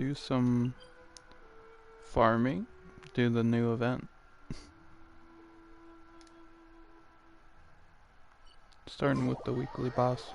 do some farming, do the new event. Starting with the weekly boss.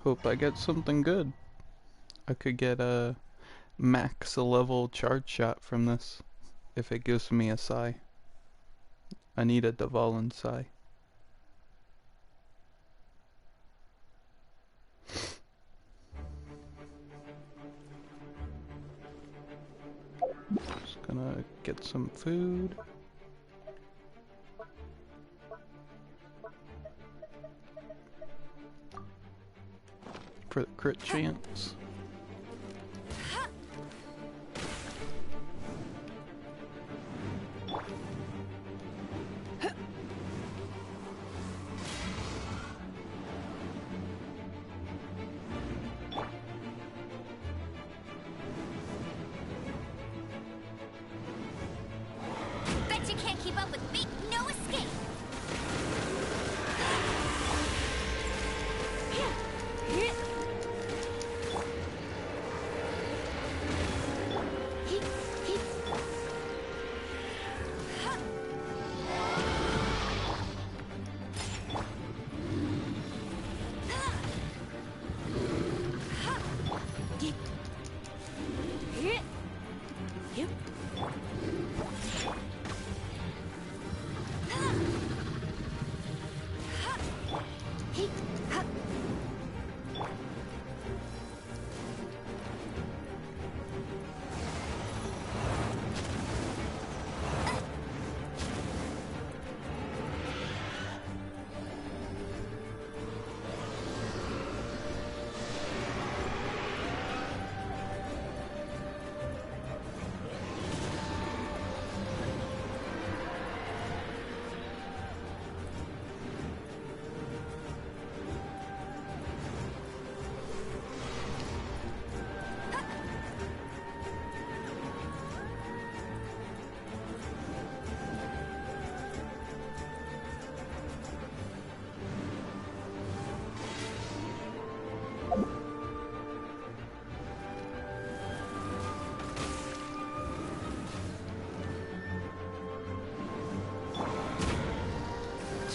Hope I get something good. I could get a max level charge shot from this if it gives me a Psy. I need a Dvalin Psy. Just gonna get some food. For the crit chance. Bet you can't keep up with me. No escape.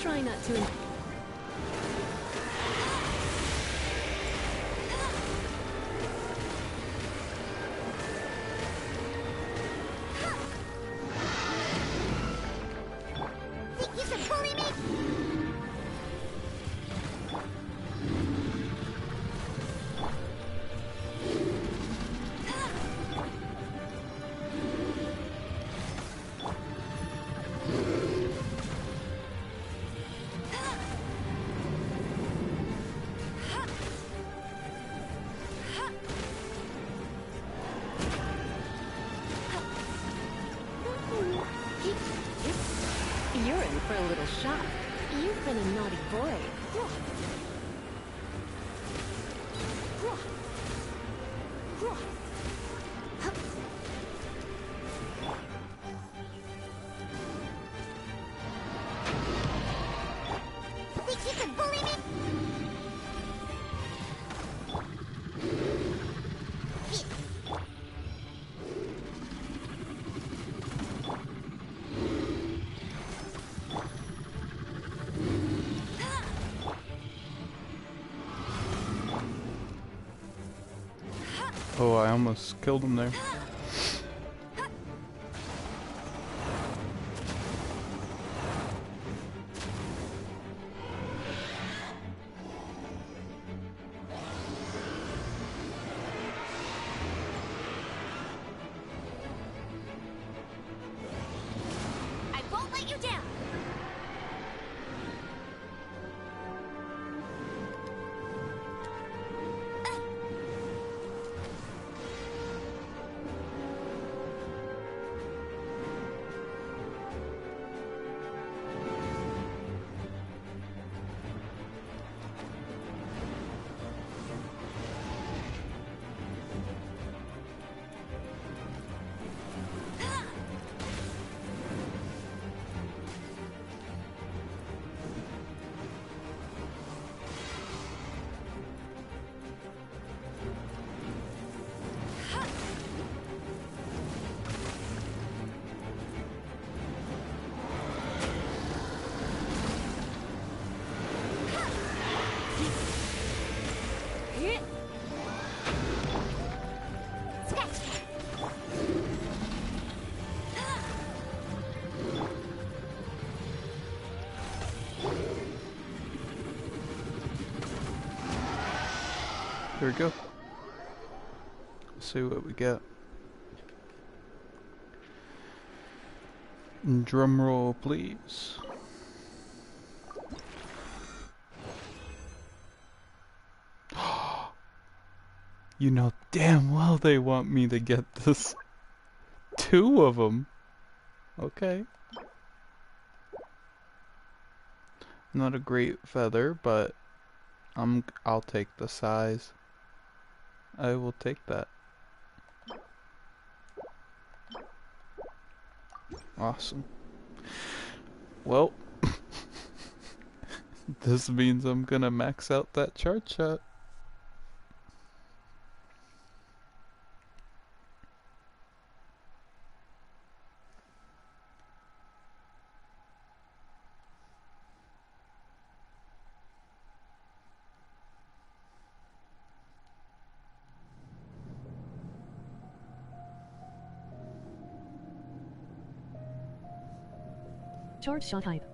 Try not to. Think you can bully me? You're in for a little shock. You've been a naughty boy. Think you can bully me? Oh, I almost killed him there. Here we go. Let's see what we get. Drum roll, please. You know damn well they want me to get this. 2 of them. Okay. Not a great feather, but I'll take the size. I will take that. Awesome. Well, this means I'm gonna max out that charge shot. Charge shot hype.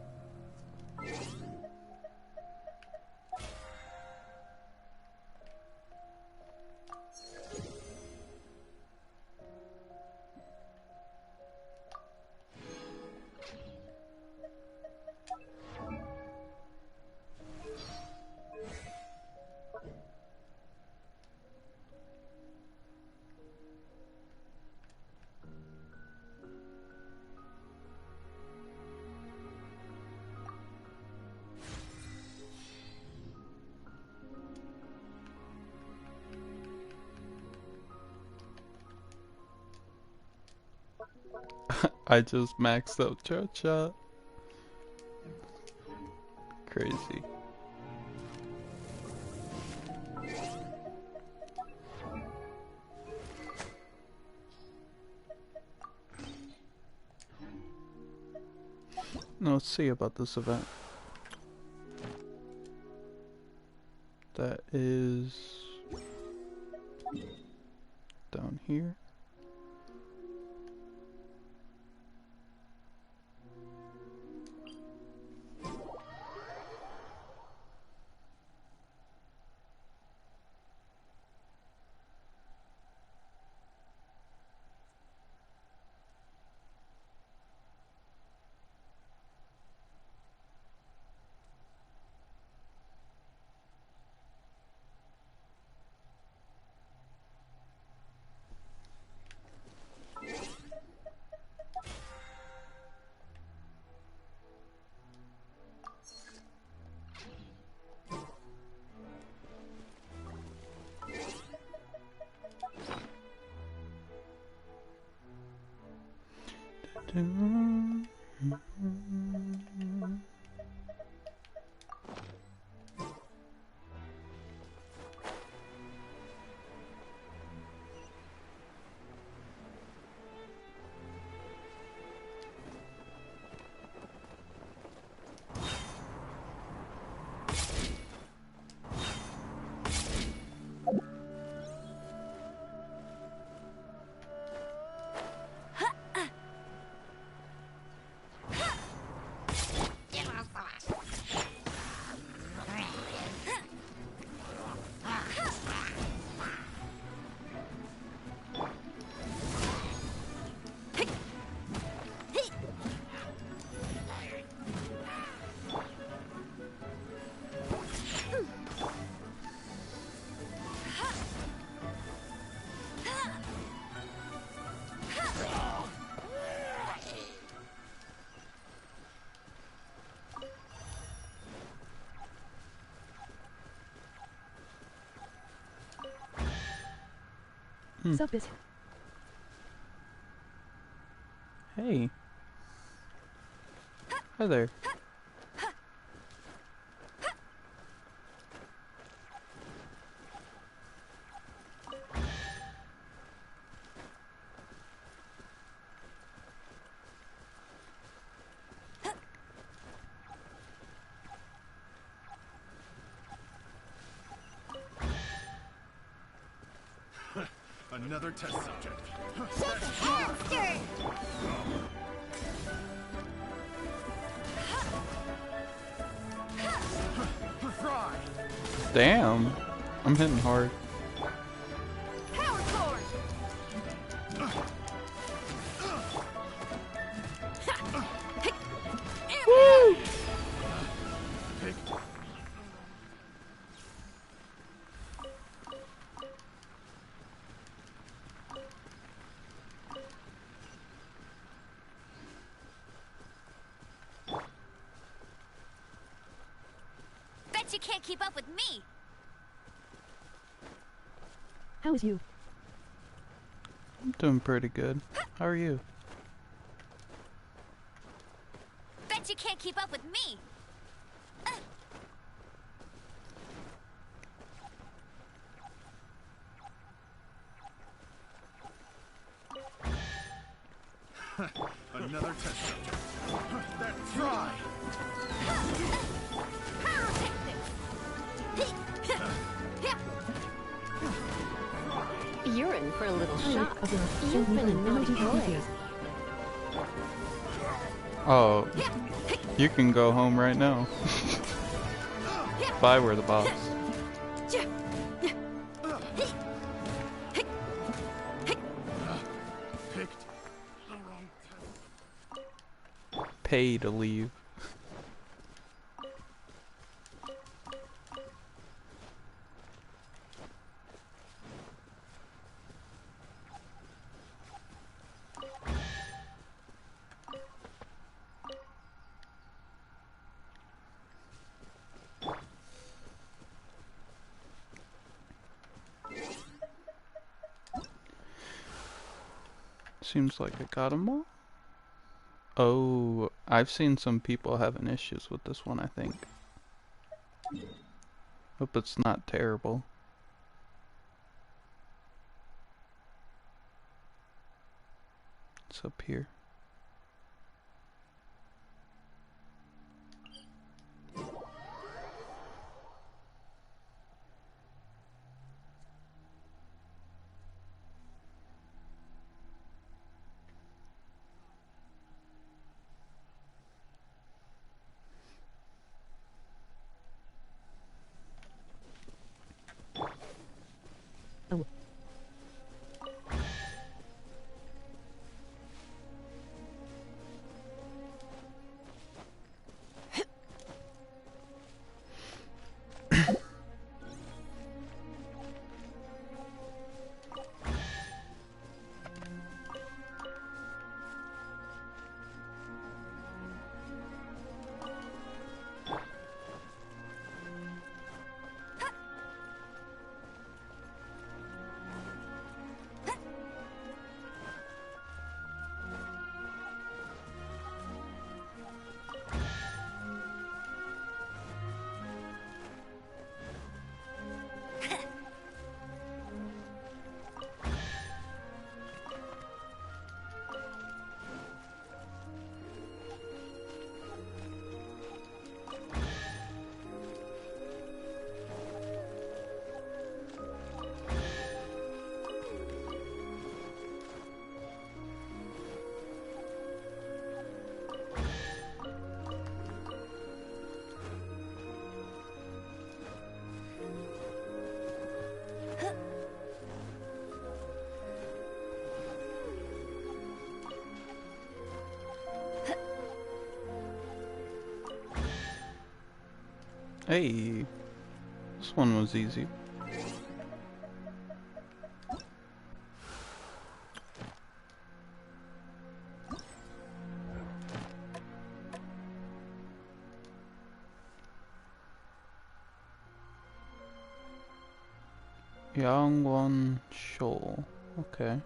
I just maxed out charge shot. Crazy. Now let's see about this event. That is down here. Sup is. Hey. Hi there. Another test subject. Monster! Fry! Damn. I'm hitting hard. Power cord! Woo! Bet you can't keep up with me! How is you? I'm doing pretty good. How are you? Bet you can't keep up with me! Another test subject. That's Fry! You're in for a little shock. You've been a naughty boy. Oh, you can go home right now. If I were the boss. Picked the wrong test. Pay to leave. Seems like I got them all. Oh, I've seen some people having issues with this one, I think. Hope it's not terrible. It's up here. Oh. Hey, this one was easy. Yangwon Shoal. Okay.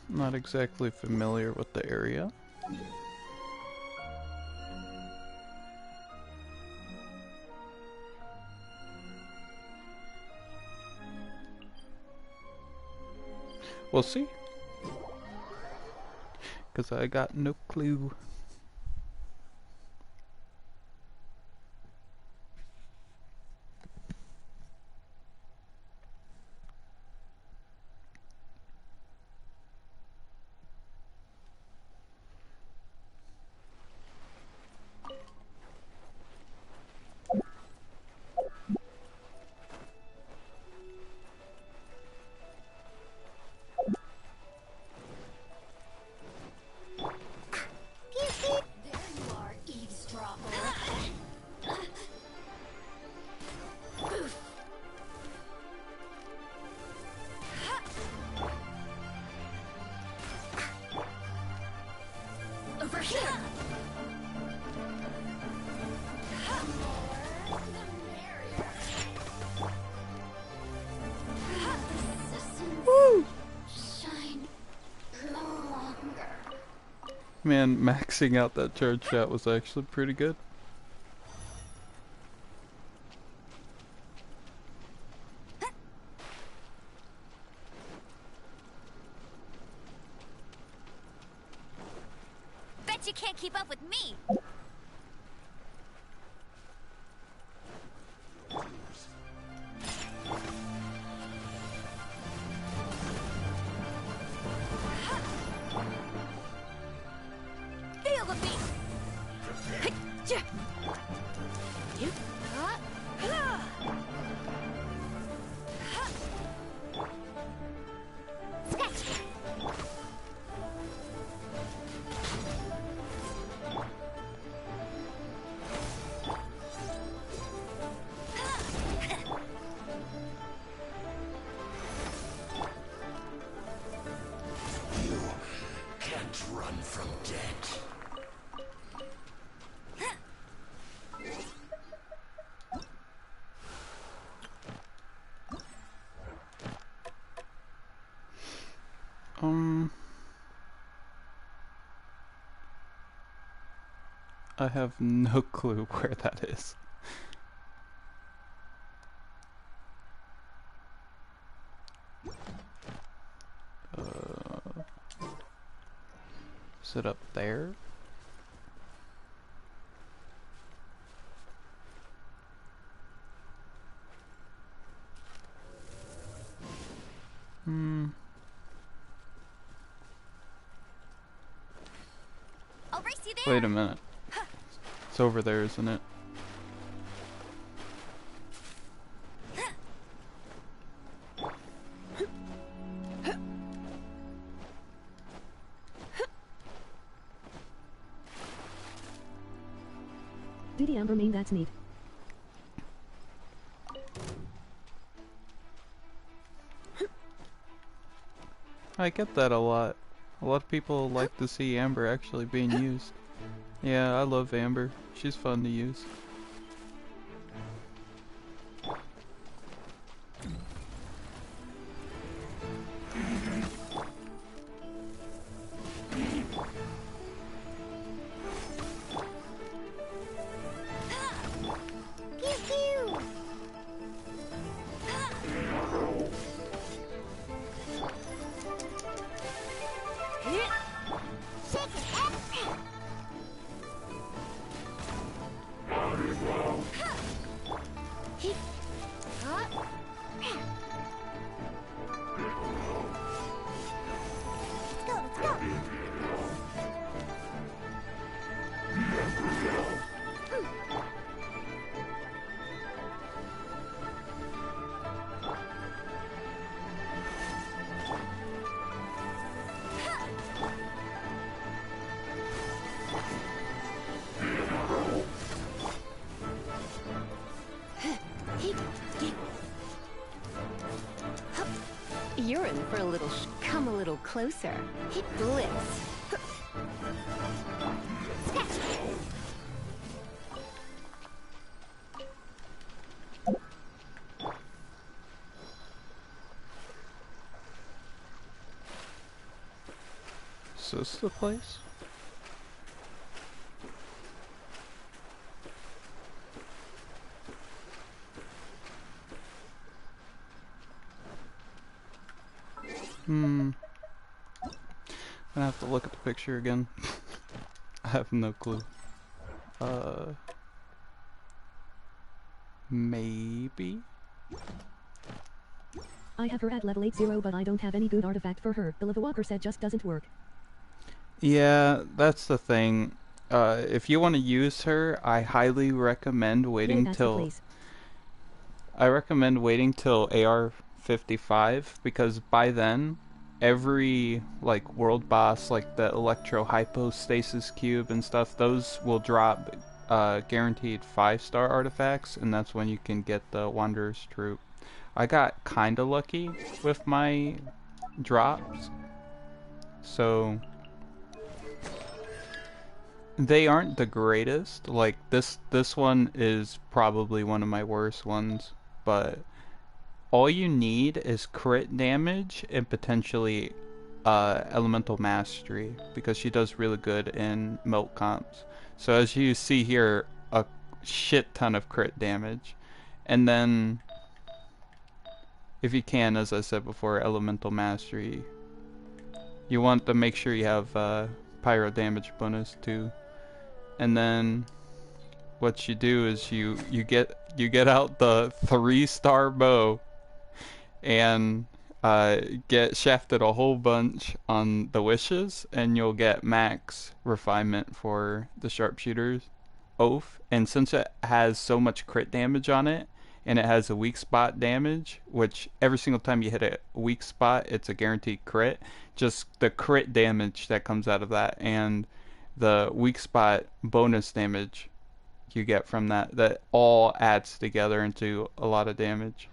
Not exactly familiar with the area. We'll see. 'Cause I got no clue. Man, maxing out that charge shot was actually pretty good. Bet you can't keep up with me. Feel the beat. Sketch. Can't run from death. I have no clue where that is. Is it up there? I'll race you there. Wait a minute. It's over there, isn't it? Do the amber mean that's neat? I get that a lot. A lot of people like to see Amber actually being used. Yeah, I love Amber. She's fun to use. Pew pew. Shake it. Let's go. You're in for a little come a little closer. Hit blitz. Sketch. Is this the place? I'm gonna have to look at the picture again. I have no clue. Maybe? I have her at level 80, but I don't have any good artifact for her. The lava walker set just doesn't work. Yeah, that's the thing. If you want to use her, I highly recommend Yeah, waiting that's the till place. I recommend waiting till AR55 because by then every like world boss like the electro hypostasis cube and stuff, those will drop guaranteed 5-star artifacts, and that's when you can get the Wanderer's Troop. I got kinda lucky with my drops, so they aren't the greatest. Like this one is probably one of my worst ones, but all you need is crit damage and potentially elemental mastery because she does really good in melt comps. So as you see here, a shit ton of crit damage. And then if you can, as I said before, elemental mastery, you want to make sure you have pyro damage bonus too. And then what you do is you get out the 3-star bow and get shafted a whole bunch on the wishes, and you'll get max refinement for the sharpshooter's oath. And since it has so much crit damage on it, and it has a weak spot damage, which every single time you hit a weak spot, it's a guaranteed crit. Just the crit damage that comes out of that, and the weak spot bonus damage you get from that all adds together into a lot of damage.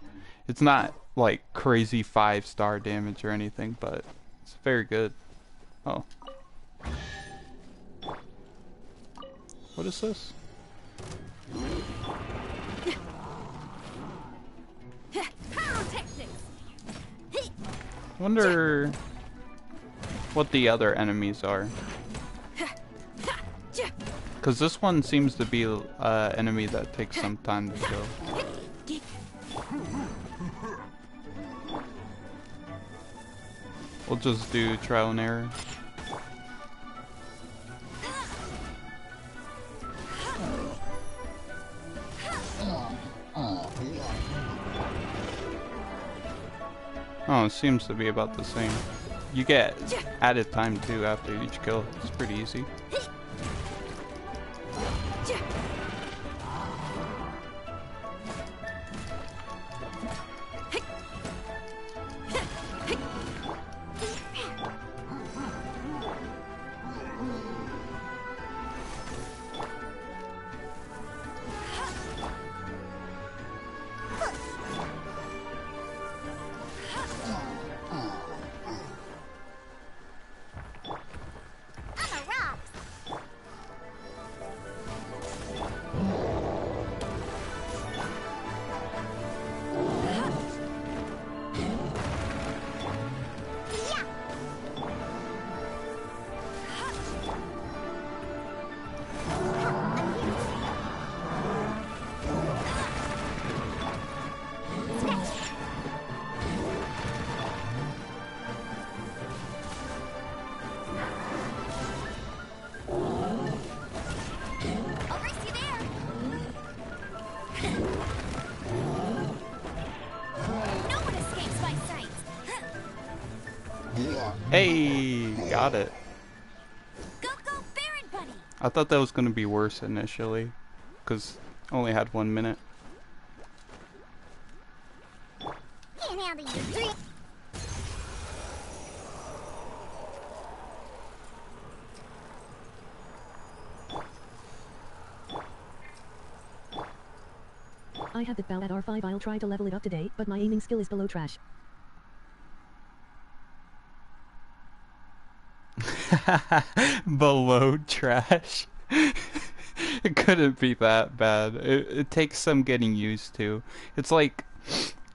It's not like crazy 5-star damage or anything, but it's very good. Oh. What is this? Wonder what the other enemies are. Because this one seems to be an enemy that takes some time to kill. We'll just do trial and error. Oh, it seems to be about the same. You get added time too after each kill. It's pretty easy. Hey, got it. Go, go, Baron Bunny! I thought that was going to be worse initially, because only had 1 minute. Can't handle your dream. I have the bow at R5. I'll try to level it up today, but my aiming skill is below trash. Below trash. It couldn't be that bad. It takes some getting used to. It's like,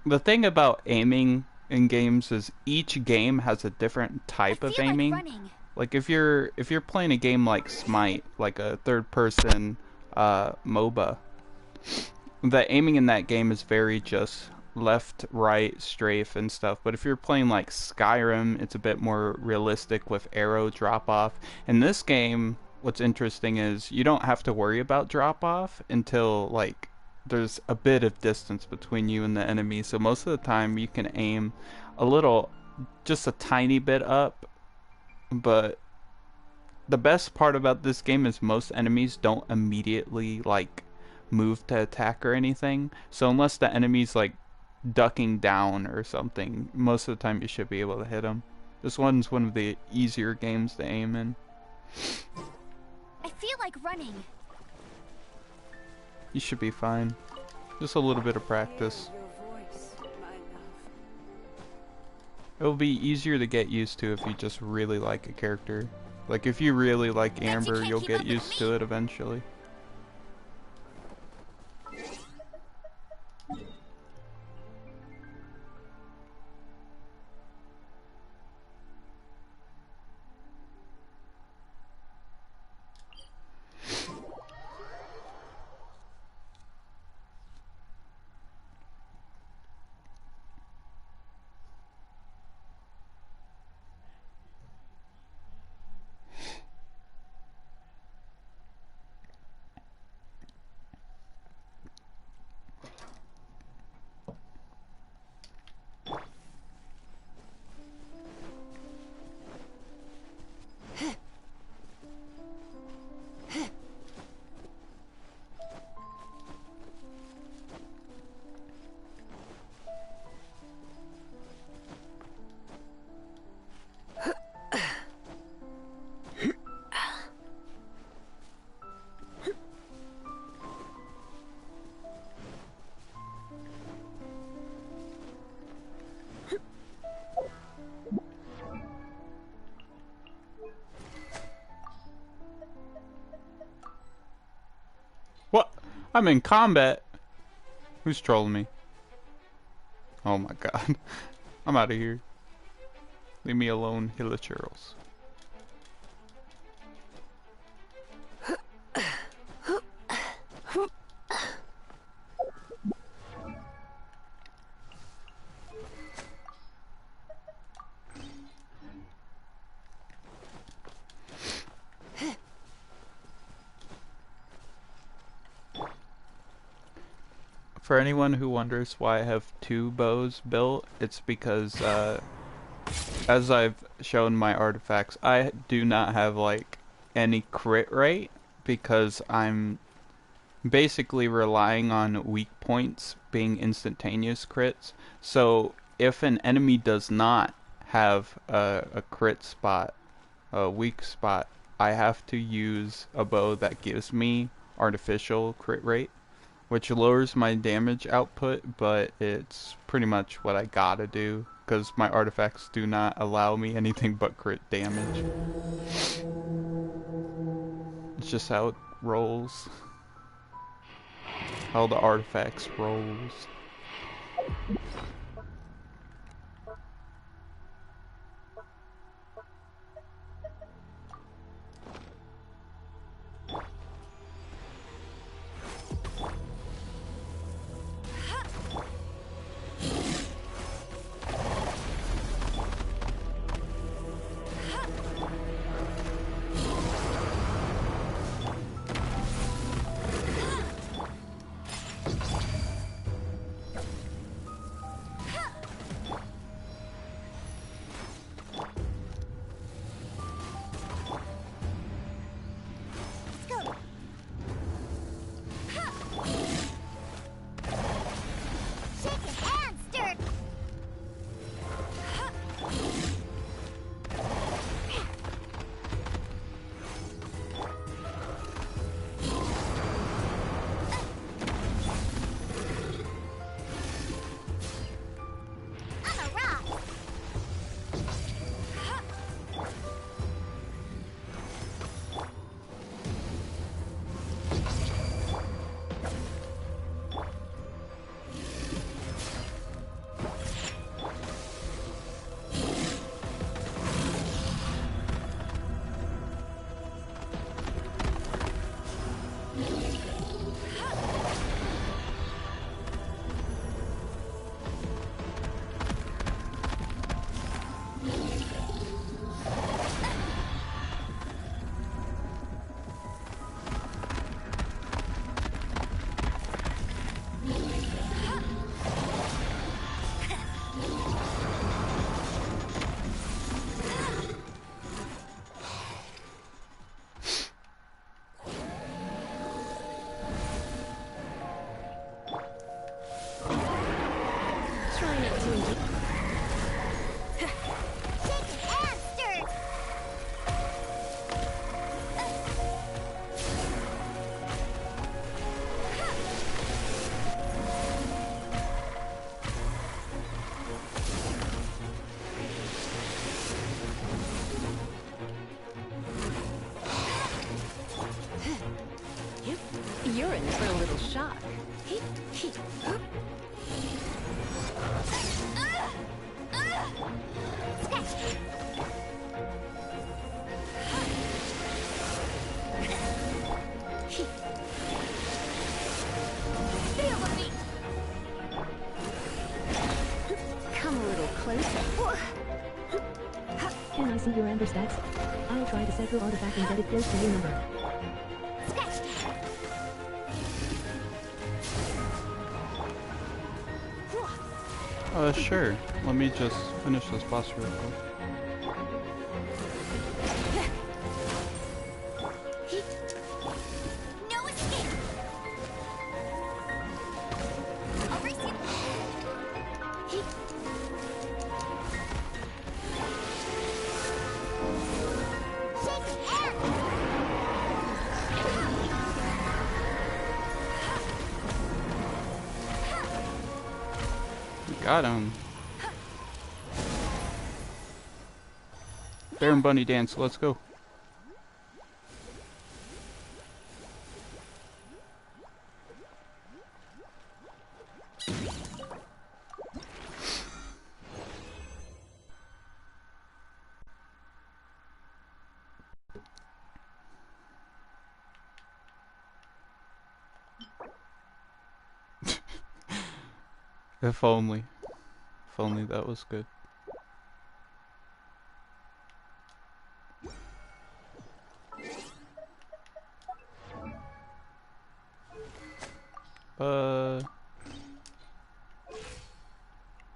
the thing about aiming in games is each game has a different type of aiming. Like if you're playing a game like Smite, like a third-person MOBA, the aiming in that game is very just left, right, strafe, and stuff. But if you're playing like Skyrim, it's a bit more realistic with arrow drop-off. In this game, what's interesting is you don't have to worry about drop-off until like there's a bit of distance between you and the enemy. So most of the time you can aim a little, just a tiny bit up. But the best part about this game is most enemies don't immediately like move to attack or anything. So unless the enemy's like ducking down or something, most of the time you should be able to hit them. This one's one of the easier games to aim in. I feel like running. You should be fine. Just a little bit of practice. It'll be easier to get used to if you just really like a character. Like if you really like Amber, you'll get used to it eventually. I'm in combat. Who's trolling me? Oh my god. I'm out of here. Leave me alone, Hilichurls. For anyone who wonders why I have 2 bows built, it's because as I've shown my artifacts, I do not have like any crit rate because I'm basically relying on weak points being instantaneous crits. So if an enemy does not have a crit spot, a weak spot, I have to use a bow that gives me artificial crit rate, which lowers my damage output, but it's pretty much what I gotta do because my artifacts do not allow me anything but crit damage. It's just how it rolls. How the artifacts rolls. You're in for a little shock. Come a little closer. Can I see your amber stats? I'll try to set your artifact and get it close to your number. Sure. Let me just finish this boss real quick. No escape. I'll race you. Shake hands. Got him. Bear and Bunny dance, let's go. If only. If only that was good.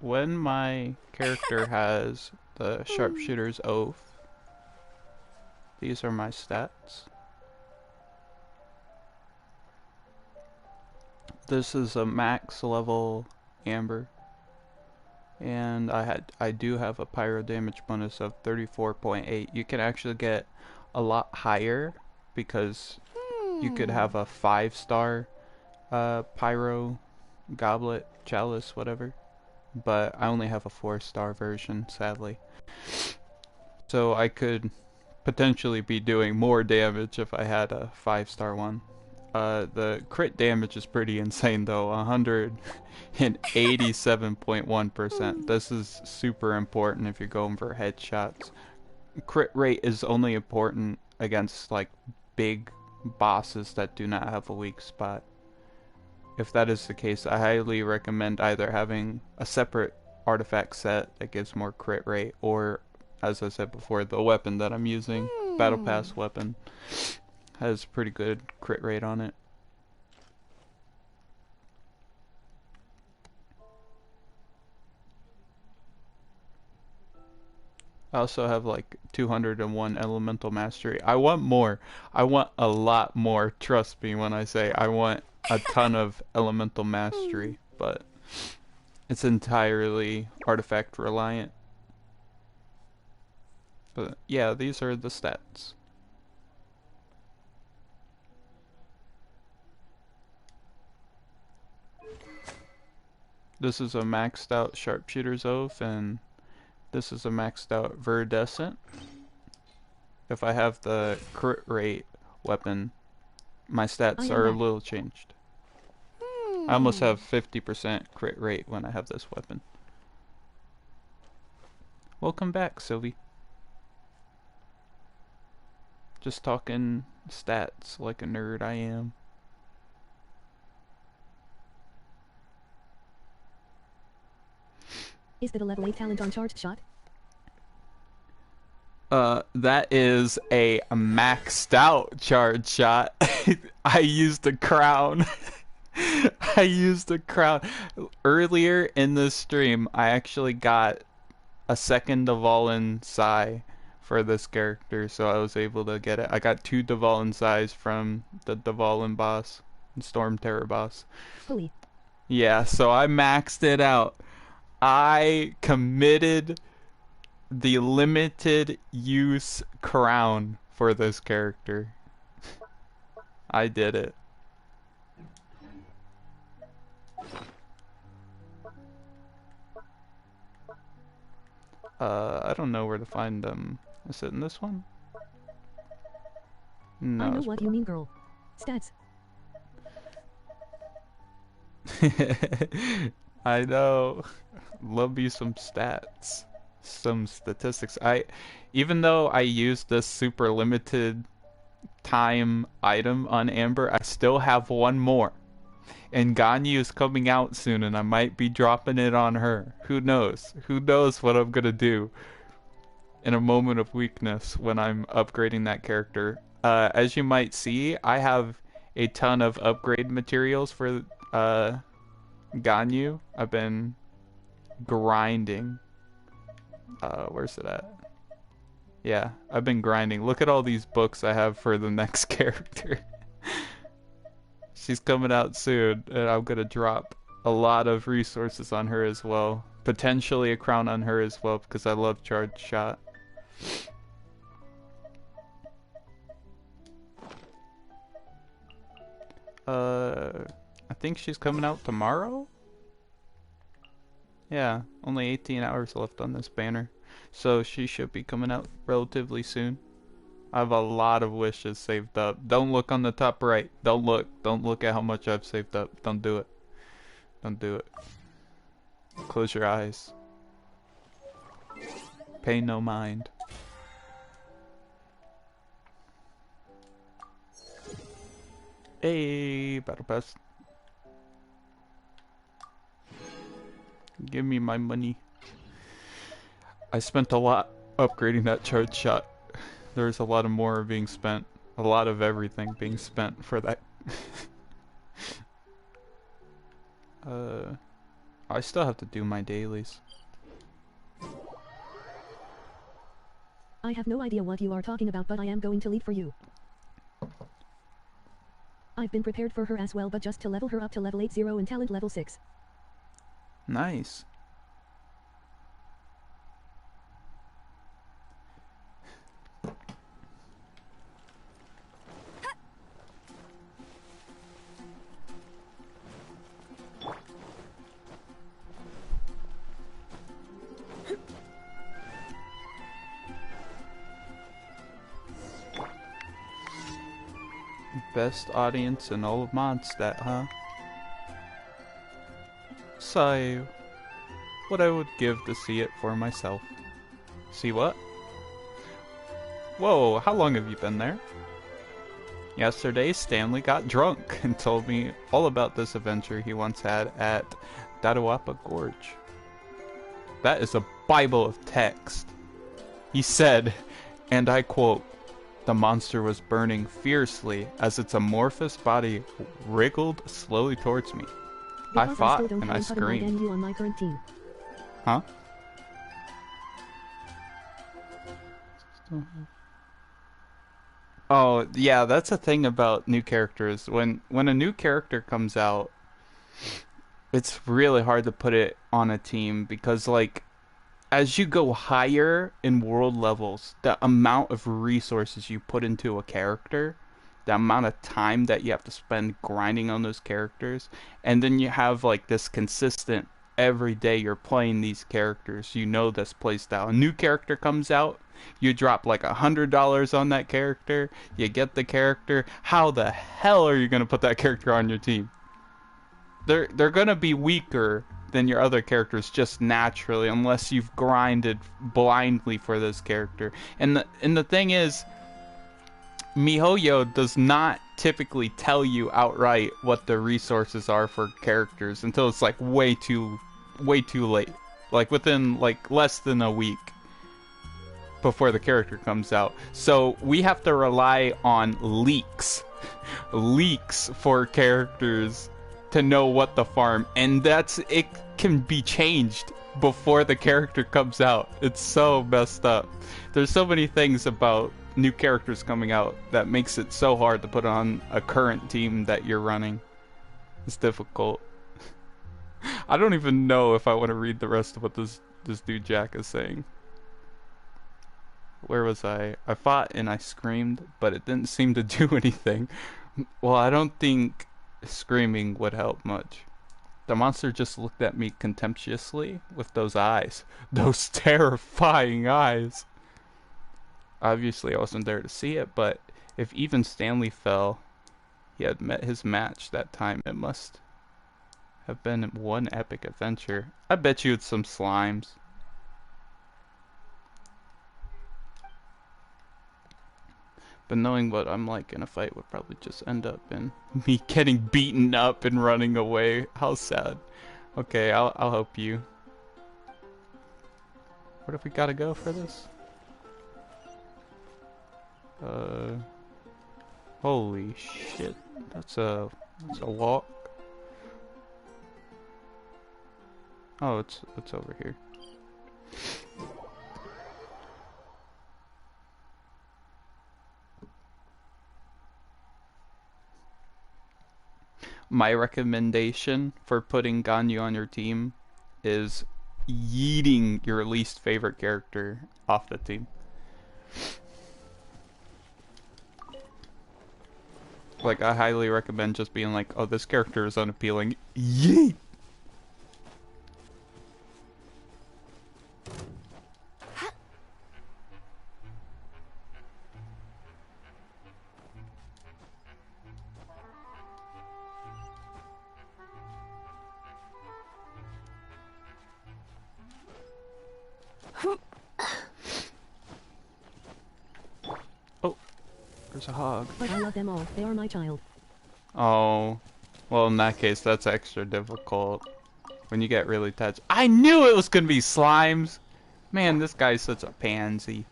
When my character has the sharpshooter's oath, these are my stats. This is a max level amber, and I do have a pyro damage bonus of 34.8. You can actually get a lot higher because you could have a 5-star pyro goblet chalice whatever, but I only have a 4-star version sadly. So I could potentially be doing more damage if I had a 5-star one. The crit damage is pretty insane though, 187.1%. This is super important if you're going for headshots. Crit rate is only important against like big bosses that do not have a weak spot. If that is the case, I highly recommend either having a separate artifact set that gives more crit rate, or as I said before, the weapon that I'm using, Battle Pass weapon, has pretty good crit rate on it. I also have like 201 elemental mastery. I want more. I want a lot more. Trust me when I say I want a ton of elemental mastery, but it's entirely artifact reliant. But yeah, these are the stats. This is a maxed out sharpshooter's oath, and this is a maxed out viridescent. If I have the crit rate weapon, my stats are a little changed. I almost have 50% crit rate when I have this weapon. Welcome back, Sylvie. Just talking stats like a nerd I am. Is that a level 8 talent on charged shot? That is a maxed out charge shot. I used a crown. I used a crown. Earlier in this stream, I actually got a second Dvalin Sai for this character, so I was able to get it. I got 2 Dvalin Sais from the Dvalin boss, Storm Terror boss. Holy. Yeah, so I maxed it out. I committed the limited use crown for this character. I did it. I don't know where to find them. Is it in this one? No. I know what you mean, girl. Stats. I know. Love me some stats. Some statistics. Even though I used this super limited time item on Amber, I still have one more. And Ganyu is coming out soon, and I might be dropping it on her. Who knows? Who knows what I'm gonna do in a moment of weakness when I'm upgrading that character. As you might see, I have a ton of upgrade materials for Ganyu. I've been grinding. Where's it at? Yeah, I've been grinding. Look at all these books I have for the next character. She's coming out soon, and I'm gonna drop a lot of resources on her as well. Potentially a crown on her as well, because I love charge shot. I think she's coming out tomorrow? Yeah, only 18 hours left on this banner. So she should be coming out relatively soon. I have a lot of wishes saved up. Don't look on the top right. Don't look. Don't look at how much I've saved up. Don't do it. Don't do it. Close your eyes. Pay no mind. Hey, battle pass. Give me my money. I spent a lot upgrading that charge shot. There's a lot of more being spent. A lot of everything being spent for that. I still have to do my dailies. I have no idea what you are talking about, but I am going to lead for you. I've been prepared for her as well, but just to level her up to level 80 and talent level 6. Nice. Best audience in all of Mondstadt, huh? So, what I would give to see it for myself. See what? Whoa, how long have you been there? Yesterday, Stanley got drunk and told me all about this adventure he once had at Dadawapa Gorge. That is a Bible of text. He said, and I quote, "The monster was burning fiercely as its amorphous body wriggled slowly towards me. I Because fought still don't and I count Padawan screamed." you on my current team. Huh? Oh, yeah, that's the thing about new characters. When a new character comes out, it's really hard to put it on a team because, like, as you go higher in world levels, the amount of resources you put into a character, the amount of time that you have to spend grinding on those characters, and then you have like this consistent every day you're playing these characters, you know this playstyle. A new character comes out, you drop like $100 on that character, you get the character. How the hell are you gonna put that character on your team? They're gonna be weaker than your other characters just naturally unless you've grinded blindly for this character. And the thing is, MiHoYo does not typically tell you outright what the resources are for characters until it's like way too late. Like within like less than a week before the character comes out. So we have to rely on leaks. Leaks for characters to know what the farm, and it can be changed before the character comes out. It's so messed up. There's so many things about new characters coming out that makes it so hard to put on a current team that you're running. It's difficult. I don't even know if I want to read the rest of what this dude Jack is saying. Where was I? I fought and I screamed, but it didn't seem to do anything. Well, I don't think screaming would help much. The monster just looked at me contemptuously with those eyes. Those terrifying eyes. Obviously, I wasn't there to see it, but if even Stanley fell, he had met his match that time. It must have been one epic adventure. I bet you it's some slimes. But knowing what I'm like in a fight would probably just end up in me getting beaten up and running away. How sad. Okay, I'll help you. Where do we gotta go for this? Holy shit. That's a walk. Oh, it's over here. My recommendation for putting Ganyu on your team is yeeting your least favorite character off the team. Like, I highly recommend just being like, oh, this character is unappealing. Yeet! Oh, there's a hog. But I love them all. They are my child. Oh, well, in that case, that's extra difficult. when you get really touched. I knew it was gonna be slimes! Man, this guy's such a pansy.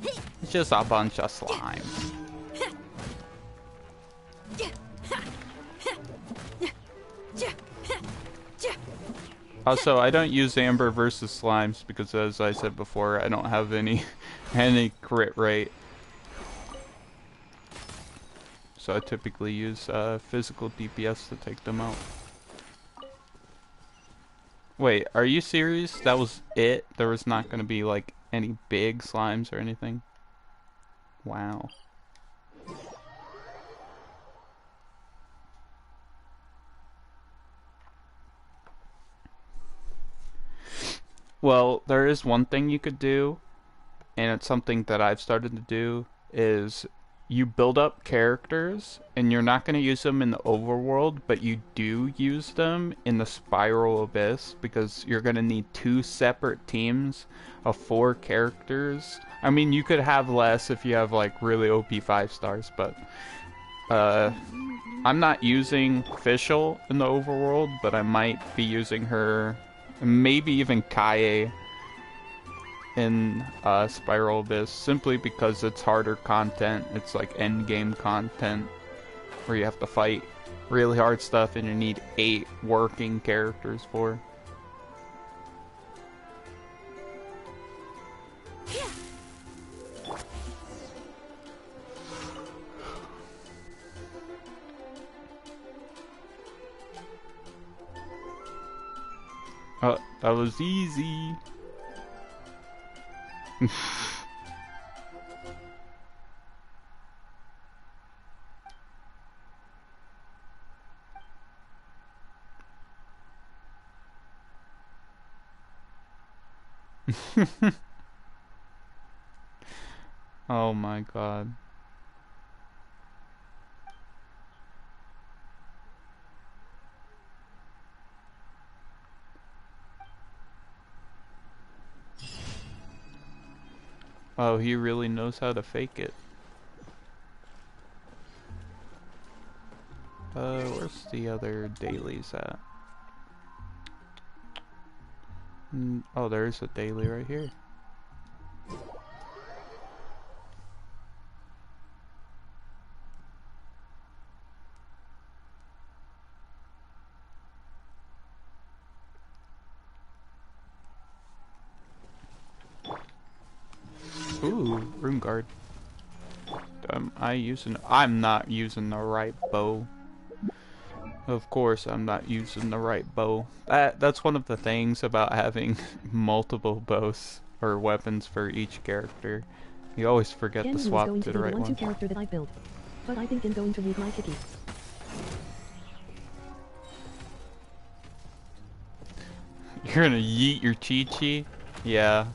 It's just a bunch of slimes. Also, I don't use Amber versus slimes because, as I said before, I don't have any crit rate. So I typically use physical DPS to take them out. Wait, are you serious? That was it? There was not going to be like any big slimes or anything? Wow. Well, there is one thing you could do, and it's something that I've started to do, is you build up characters, and you're not going to use them in the overworld, but you do use them in the Spiral Abyss, because you're going to need 2 separate teams of 4 characters. I mean, you could have less if you have, like, really OP 5 stars, but I'm not using Fischl in the overworld, but I might be using her, maybe even Kaie in Spiral Abyss, simply because it's harder content. It's like end game content where you have to fight really hard stuff and you need 8 working characters for. Oh, that was easy. Oh my god. Oh, he really knows how to fake it. Where's the other dailies at? Oh, there's a daily right here. Ooh, room guard. I'm not using the right bow. Of course I'm not using the right bow. That's one of the things about having multiple bows or weapons for each character. You always forget to Genshin is swap going to to the be the right one-two one. character that I built. But I think I'm going to use my Kiki. You're gonna yeet your Chi-Chi? Yeah.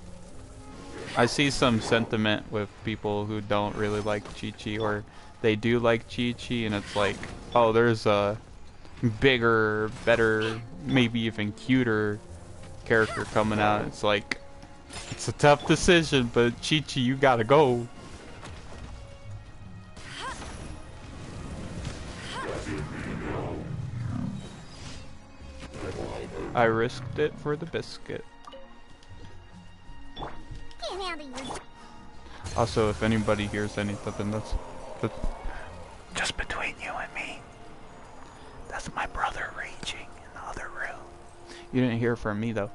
I see some sentiment with people who don't really like Chi-Chi, or they do like Chi-Chi, and it's like, oh, there's a bigger, better, maybe even cuter character coming out. It's like, it's a tough decision, but Chi-Chi, you gotta go. I risked it for the biscuit. Can't handle your Also, if anybody hears anything, that's just between you and me. That's my brother raging in the other room. You didn't hear from me though.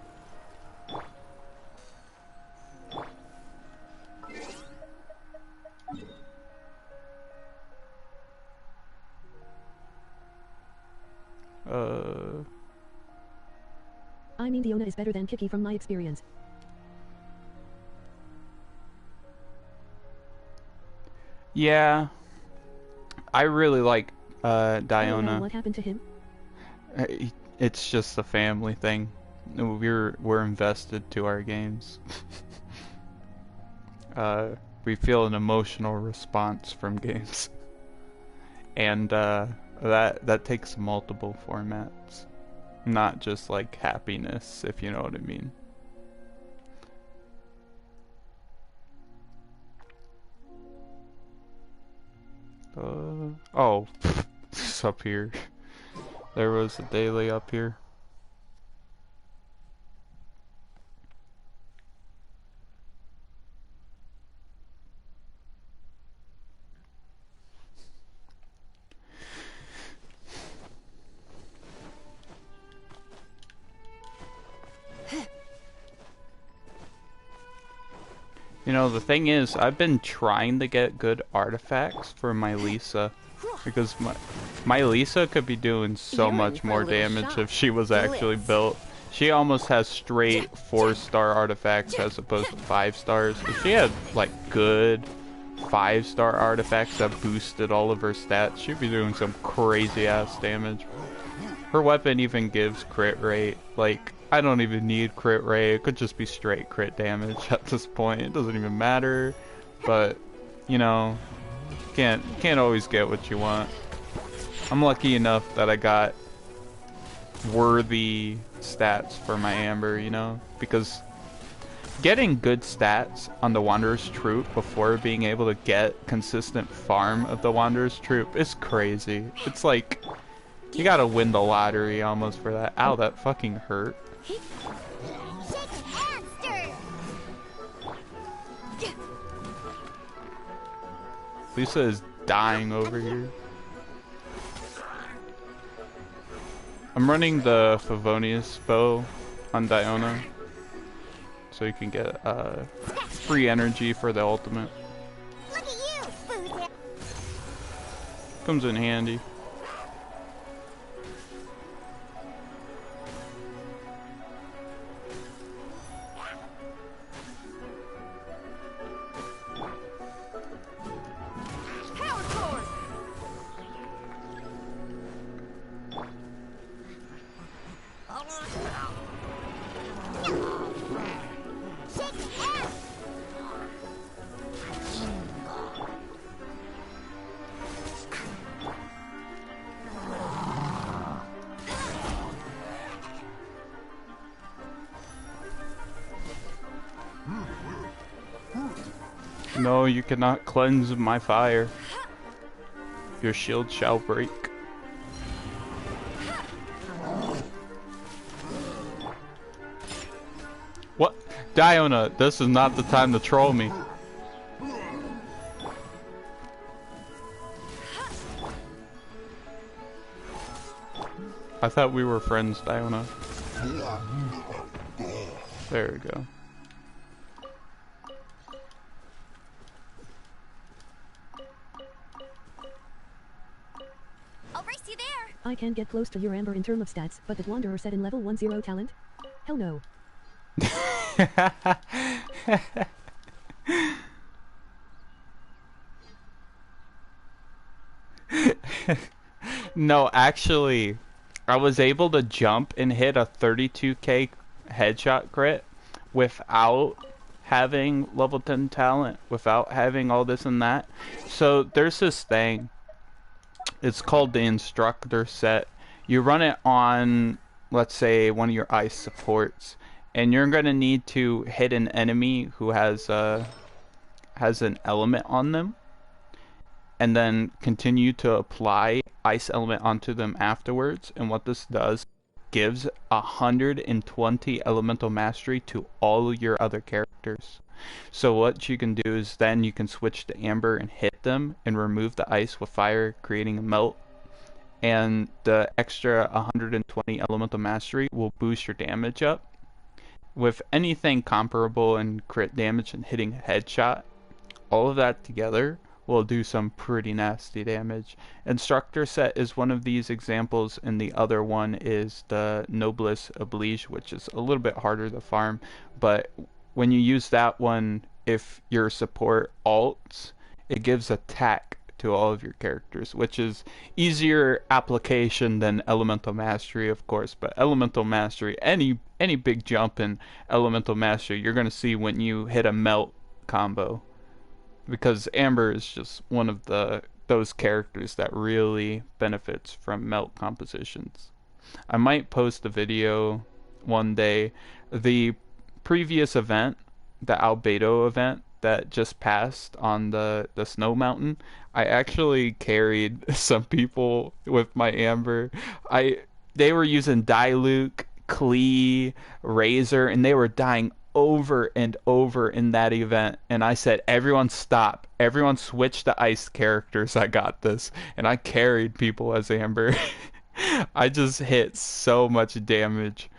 I mean, Diona is better than Kiki from my experience. Yeah, I really like Oh, Diona. what happened to him? It's just a family thing. We're invested to our games. We feel an emotional response from games, and that takes multiple formats, not just like happiness, if you know what I mean. Oh, it's up here. There was a daily up here. You know, the thing is, I've been trying to get good artifacts for my Lisa. Because my Lisa could be doing so You're in much for a more little damage shock. if she was actually Blitz. built. She almost has straight 4-star artifacts as opposed to 5 stars. If she had like good 5-star artifacts that boosted all of her stats, she'd be doing some crazy ass damage. Her weapon even gives crit rate. Like, I don't even need crit rate. It could just be straight crit damage at this point. It doesn't even matter. But, you know, can't always get what you want. I'm lucky enough that I got worthy stats for my Amber, you know? Because getting good stats on the Wanderer's Troop before being able to get consistent farm of the Wanderer's Troop is crazy. It's like, you gotta win the lottery almost for that. Ow, that fucking hurt. Shake and stir. Lisa is dying over here. I'm running the Favonius bow on Diona, so you can get free energy for the ultimate. Look at you, Boozer. Comes in handy. Power cord. Shake and No, you cannot cleanse my fire. Your shield shall break. What? Diona, this is not the time to troll me. I thought we were friends, Diona. There we go. I'll race you there. I can get close to your Amber in term of stats, but that Wanderer set in level 10 talent? Hell no. No, actually, I was able to jump and hit a 32k headshot crit without having level 10 talent, without having all this and that. So there's this thing. It's called the instructor set. You run it on, let's say, one of your ice supports, and you're gonna need to hit an enemy who has an element on them, and then continue to apply ice element onto them afterwards. And what this does, gives 120 elemental mastery to all your other characters. So what you can do is then you can switch to Amber and hit them and remove the ice with fire, creating a melt. And the extra 120 elemental mastery will boost your damage up. With anything comparable in crit damage and hitting a headshot, all of that together will do some pretty nasty damage. Instructor set is one of these examples, and the other one is the Noblesse Oblige, which is a little bit harder to farm. But when you use that one, if your support ults, it gives attack to all of your characters, which is easier application than Elemental Mastery, of course. But Elemental Mastery, any big jump in Elemental Mastery, you're gonna see when you hit a melt combo, because Amber is just one of those characters that really benefits from melt compositions. I might post a video one day. The previous event, the Albedo event that just passed on the snow mountain, I actually carried some people with my Amber. They were using Diluc, Klee, Razor, and they were dying over and over in that event. And I said, everyone stop. Everyone switch to ice characters. I got this. And I carried people as Amber. I just hit so much damage.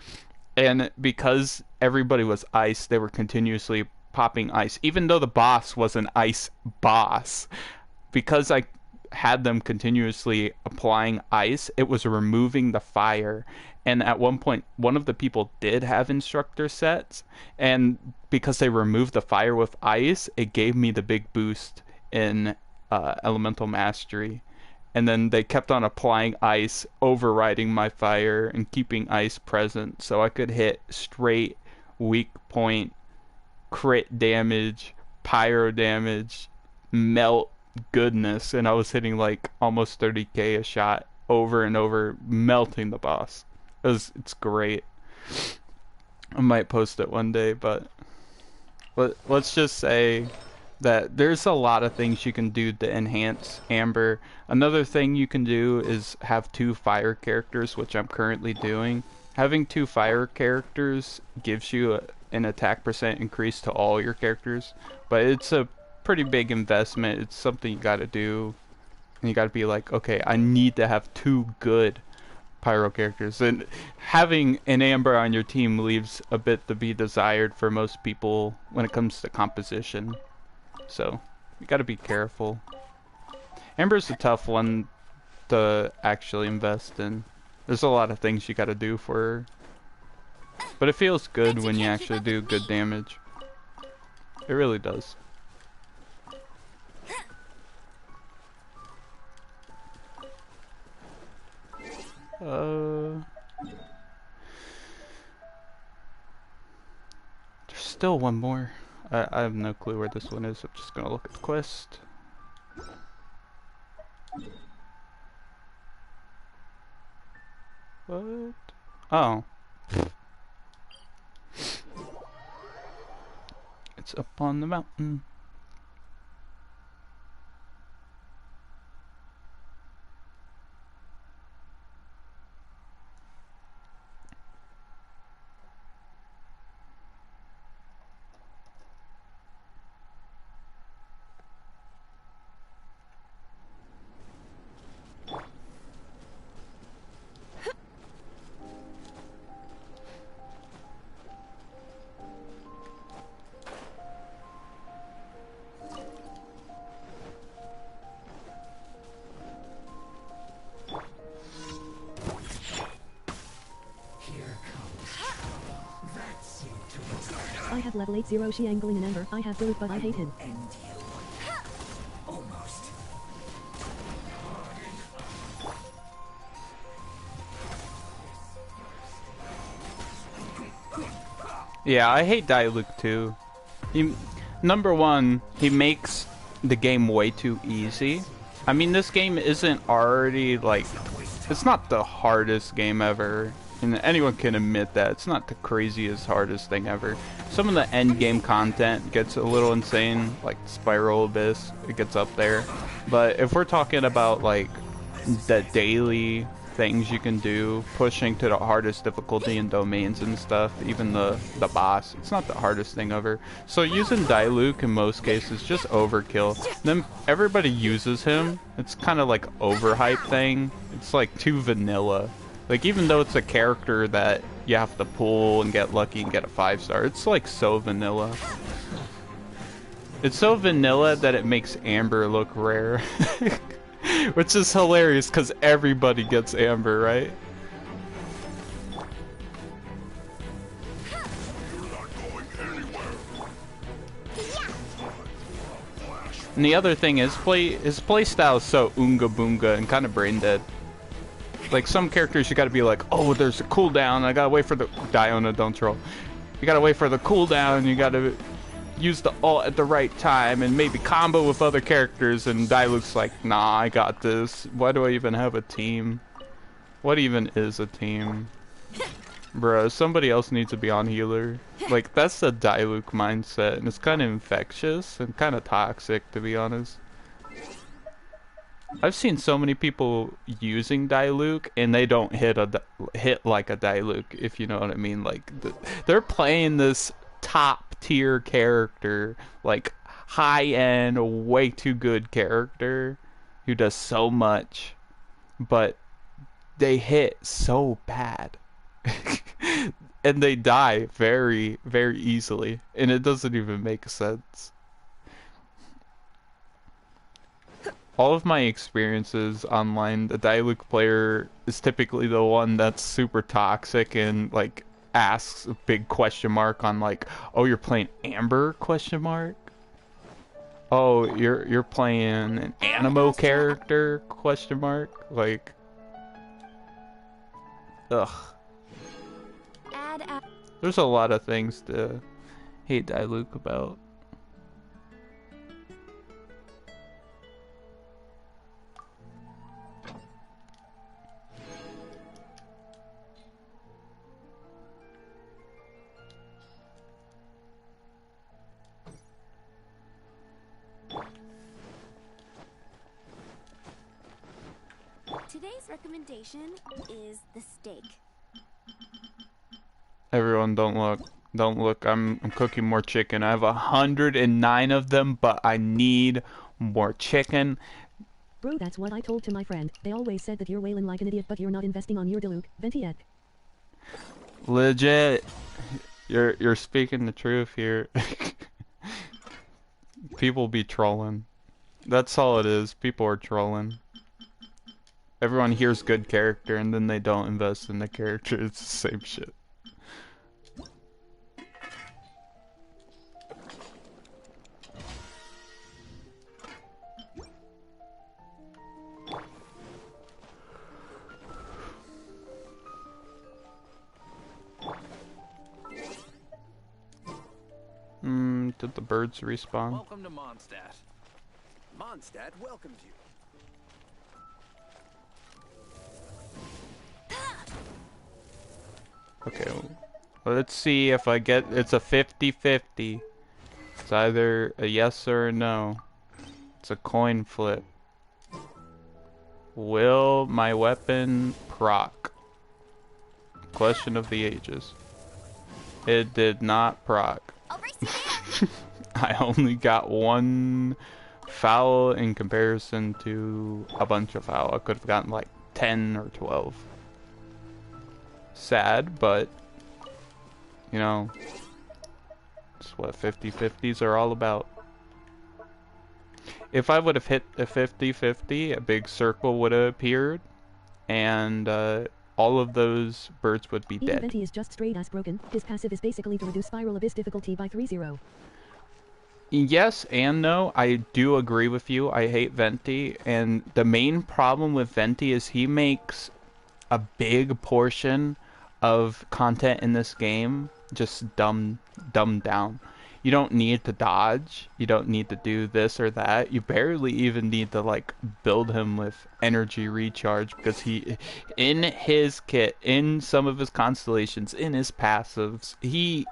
And because everybody was ice, they were continuously popping ice, even though the boss was an ice boss. Because I had them continuously applying ice, it was removing the fire. And at one point, one of the people did have instructor sets, and because they removed the fire with ice, it gave me the big boost in elemental mastery. And then they kept on applying ice, overriding my fire and keeping ice present, so I could hit straight weak point, crit damage, pyro damage, melt goodness, and I was hitting like almost 30k a shot over and over, melting the boss. It's great. I might post it one day, but let's just say that there's a lot of things you can do to enhance Amber. Another thing you can do is have 2 fire characters, which I'm currently doing. Having 2 fire characters gives you an attack percent increase to all your characters, but it's a pretty big investment. It's something you gotta do, and you gotta be like, okay, I need to have 2 good pyro characters, and having an Amber on your team leaves a bit to be desired for most people when it comes to composition, so you gotta be careful. Amber's a tough one to actually invest in. There's a lot of things you gotta do for her, but it feels good when you actually do good damage. It really does. There's still one more. I have no clue where this one is. I'm just gonna look at the quest. What? Oh. It's up on the mountain. I have level 80 she angling an Ember. I have Baruch, but I hate him. Yeah, I hate Diluc too. Number one, he makes the game way too easy. I mean, this game isn't already like, it's not the hardest game ever, and anyone can admit that. It's not the craziest, hardest thing ever. Some of the end game content gets a little insane, like Spiral Abyss, it gets up there. But if we're talking about like the daily things you can do, pushing to the hardest difficulty in domains and stuff, even the boss, it's not the hardest thing ever. So using Diluc in most cases just overkill. Then everybody uses him. It's kind of like overhype thing. It's like too vanilla. Like, even though it's a character that you have to pull and get lucky and get a 5-star, it's like so vanilla. It's so vanilla that it makes Amber look rare. Which is hilarious because everybody gets Amber, right? And the other thing is, his playstyle is so oonga boonga and kind of brain dead. Like, some characters you gotta be like, oh, there's a cooldown, I gotta wait for the Diona, don't troll. You gotta wait for the cooldown, you gotta use the ult at the right time and maybe combo with other characters, and Diluc's like, nah, I got this. Why do I even have a team? What even is a team? Bruh, somebody else needs to be on healer. Like, that's the Diluc mindset, and it's kind of infectious and kind of toxic, to be honest. I've seen so many people using Diluc, and they don't hit like a Diluc, if you know what I mean. Like, they're playing this top tier character, like high end, way too good character who does so much, but they hit so bad. and they die very, very easily, and it doesn't even make sense. All of my experiences online, the Diluc player is typically the one that's super toxic and like asks a big question mark on like, oh, you're playing Amber question mark? Oh, you're playing an Animo character question mark? Like, ugh. There's a lot of things to hate Diluc about. Today's recommendation is the steak. Everyone, don't look. Don't look. I'm cooking more chicken. I have 109 of them, but I need more chicken. Bro, that's what I told to my friend. They always said that you're wailing like an idiot, but you're not investing on your Diluc. Venti yet. Legit. You're speaking the truth here. People be trolling. That's all it is. People are trolling. Everyone hears good character and then they don't invest in the character. It's the same shit. Did the birds respawn? Welcome to Mondstadt. Mondstadt welcomes you. Okay, let's see if I get... It's a 50-50. It's either a yes or a no. It's a coin flip. Will my weapon proc? Question of the ages. It did not proc. I only got one foul in comparison to a bunch of foul. I could have gotten like 10 or 12. Sad, but you know, it's what 50-50s are all about. If I would have hit a 50-50, a big circle would have appeared, and all of those birds would be dead. Venti is just straight ass broken. His passive is basically to reduce Spiral Abyss difficulty by 3-0. Yes and no. I do agree with you. I hate Venti, and the main problem with Venti is he makes a big portion of content in this game just dumbed down. You don't need to dodge. You don't need to do this or that. You barely even need to like build him with energy recharge, because he, in his kit, in some of his constellations, in his passives, he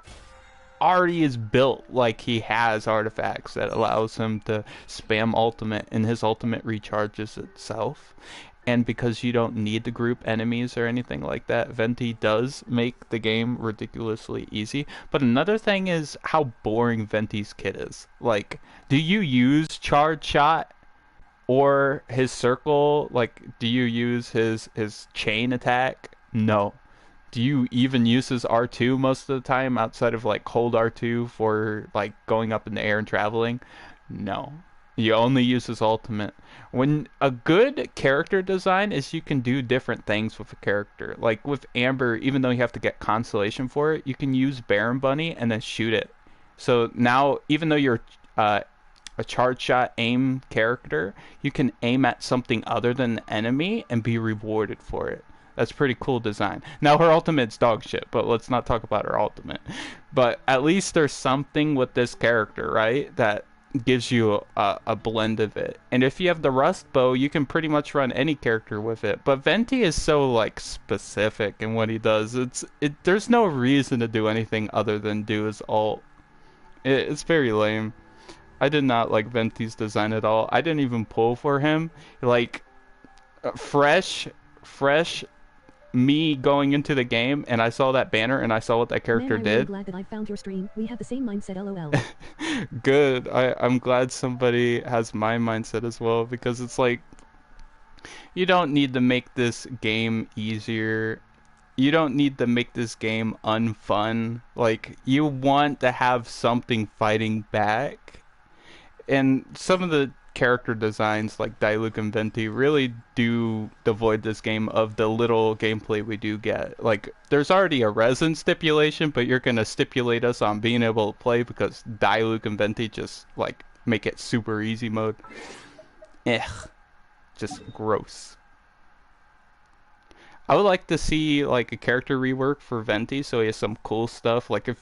already is built like he has artifacts that allows him to spam ultimate, and his ultimate recharges itself. And because you don't need to group enemies or anything like that, Venti does make the game ridiculously easy. But another thing is how boring Venti's kit is. Like, do you use Charge Shot or his circle? Like, do you use his chain attack? No. Do you even use his R2 most of the time outside of like hold R2 for like going up in the air and traveling? No. You only use his ultimate. When a good character design is you can do different things with a character. Like with Amber, even though you have to get constellation for it, you can use Baron Bunny and then shoot it. So now, even though you're a charge shot aim character, you can aim at something other than the enemy and be rewarded for it. That's pretty cool design. Now her ultimate's dog shit, but let's not talk about her ultimate. But at least there's something with this character, right? That gives you a blend of it. And if you have the Rust Bow, you can pretty much run any character with it. But Venti is so like specific in what he does. There's no reason to do anything other than do his ult. It's very lame. I did not like Venti's design at all. I didn't even pull for him. Like fresh me going into the game and I saw that banner and I saw what that character Man, I'm did. really glad that I found your stream. We have the same mindset, lol. Good. I'm glad somebody has my mindset as well, because it's like you don't need to make this game easier you don't need to make this game unfun. Like, you want to have something fighting back. And some of the character designs, like Diluc and Venti, really do devoid this game of the little gameplay we do get. Like, there's already a resin stipulation, but you're gonna stipulate us on being able to play because Diluc and Venti just, like, make it super easy mode. Ugh. Just gross. I would like to see like a character rework for Venti so he has some cool stuff. Like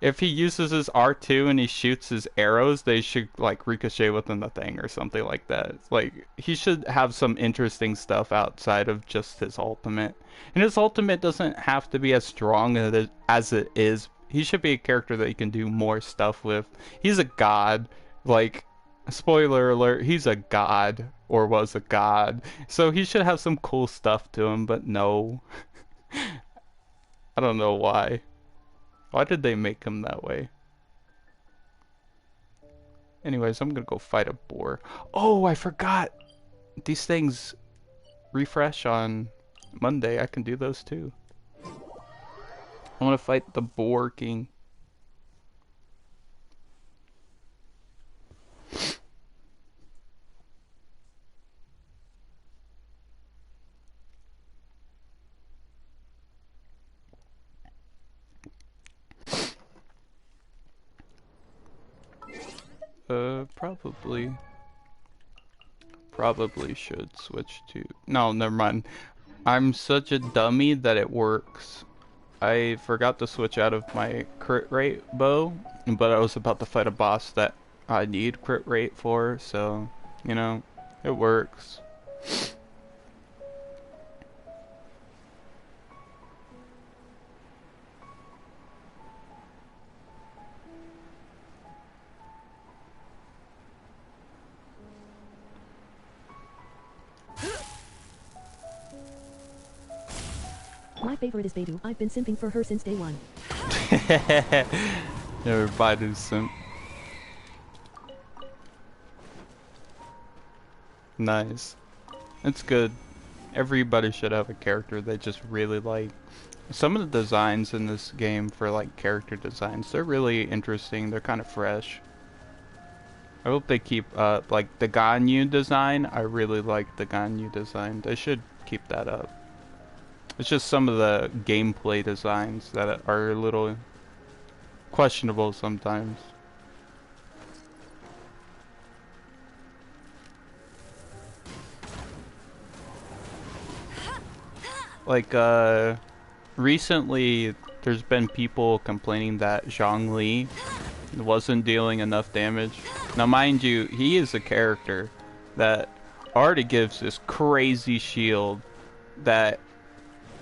if he uses his R2 and he shoots his arrows, they should like ricochet within the thing or something like that. Like he should have some interesting stuff outside of just his ultimate. And his ultimate doesn't have to be as strong as it is. He should be a character that you can do more stuff with. He's a god. Like, spoiler alert, he's a god, or was a god, so he should have some cool stuff to him, but no. I don't know why. Why did they make him that way? Anyways, I'm gonna go fight a boar. Oh, I forgot! These things refresh on Monday. I can do those too. I want to fight the boar king. Probably should switch to... No, never mind. I'm such a dummy that it works. I forgot to switch out of my crit rate bow, but I was about to fight a boss that I need crit rate for, so, you know, it works. My favorite is Beidou. I've been simping for her since day one. Never Baidu's simp. Nice. It's good. Everybody should have a character they just really like. Some of the designs in this game for like character designs, they're really interesting. They're kind of fresh. I hope they keep like the Ganyu design. I really like the Ganyu design. They should keep that up. It's just some of the gameplay designs that are a little questionable sometimes. Like, recently there's been people complaining that Zhongli wasn't dealing enough damage. Now, mind you, he is a character that already gives this crazy shield that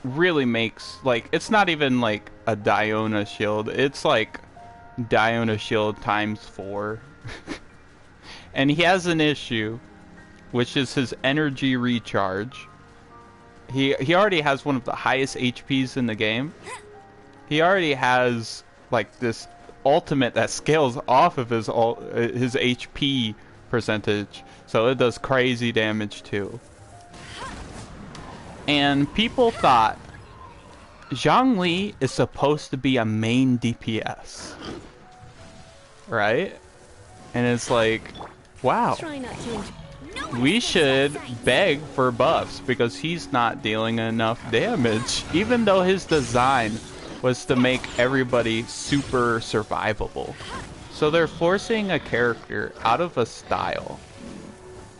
really makes, like, it's not even like a Diona shield, it's like Diona shield times 4. And he has an issue, which is his energy recharge. He already has one of the highest HPs in the game. He already has like this ultimate that scales off of his HP percentage, so it does crazy damage too. And people thought Zhongli is supposed to be a main DPS, right? And it's like, wow, we should beg for buffs because he's not dealing enough damage, even though his design was to make everybody super survivable. So they're forcing a character out of a style.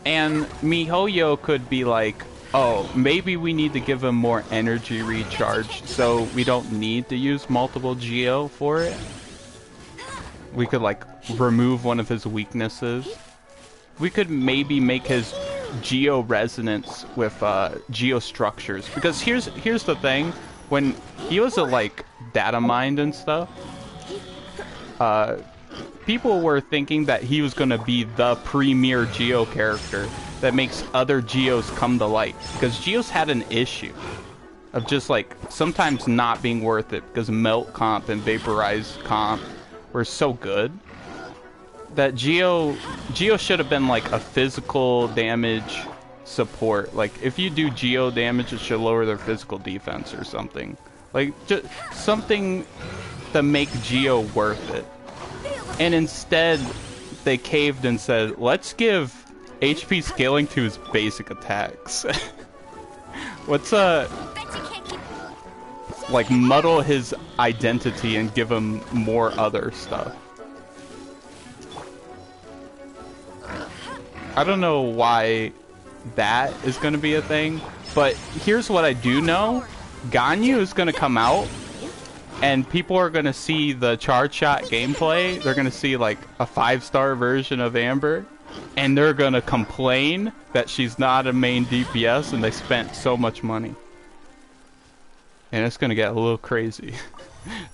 And MiHoYo could be like, oh, maybe we need to give him more energy recharge so we don't need to use multiple Geo for it. We could like remove one of his weaknesses. We could maybe make his Geo resonance with Geo structures, because here's the thing, when he was at like data mined and stuff, people were thinking that he was gonna be the premier Geo character that makes other Geos come to light, because Geos had an issue of just like sometimes not being worth it because melt comp and vaporize comp were so good that Geo should have been like a physical damage support. Like if you do Geo damage, it should lower their physical defense or something. Like, just something to make Geo worth it. And instead, they caved and said, let's give HP scaling to his basic attacks. What's Bet you can't keep. like muddle his identity and give him more other stuff. I don't know why that is going to be a thing, but here's what I do know. Ganyu is going to come out, and people are going to see the charge shot gameplay. They're going to see like a 5-star version of Amber, and they're going to complain that she's not a main DPS and they spent so much money. And it's going to get a little crazy.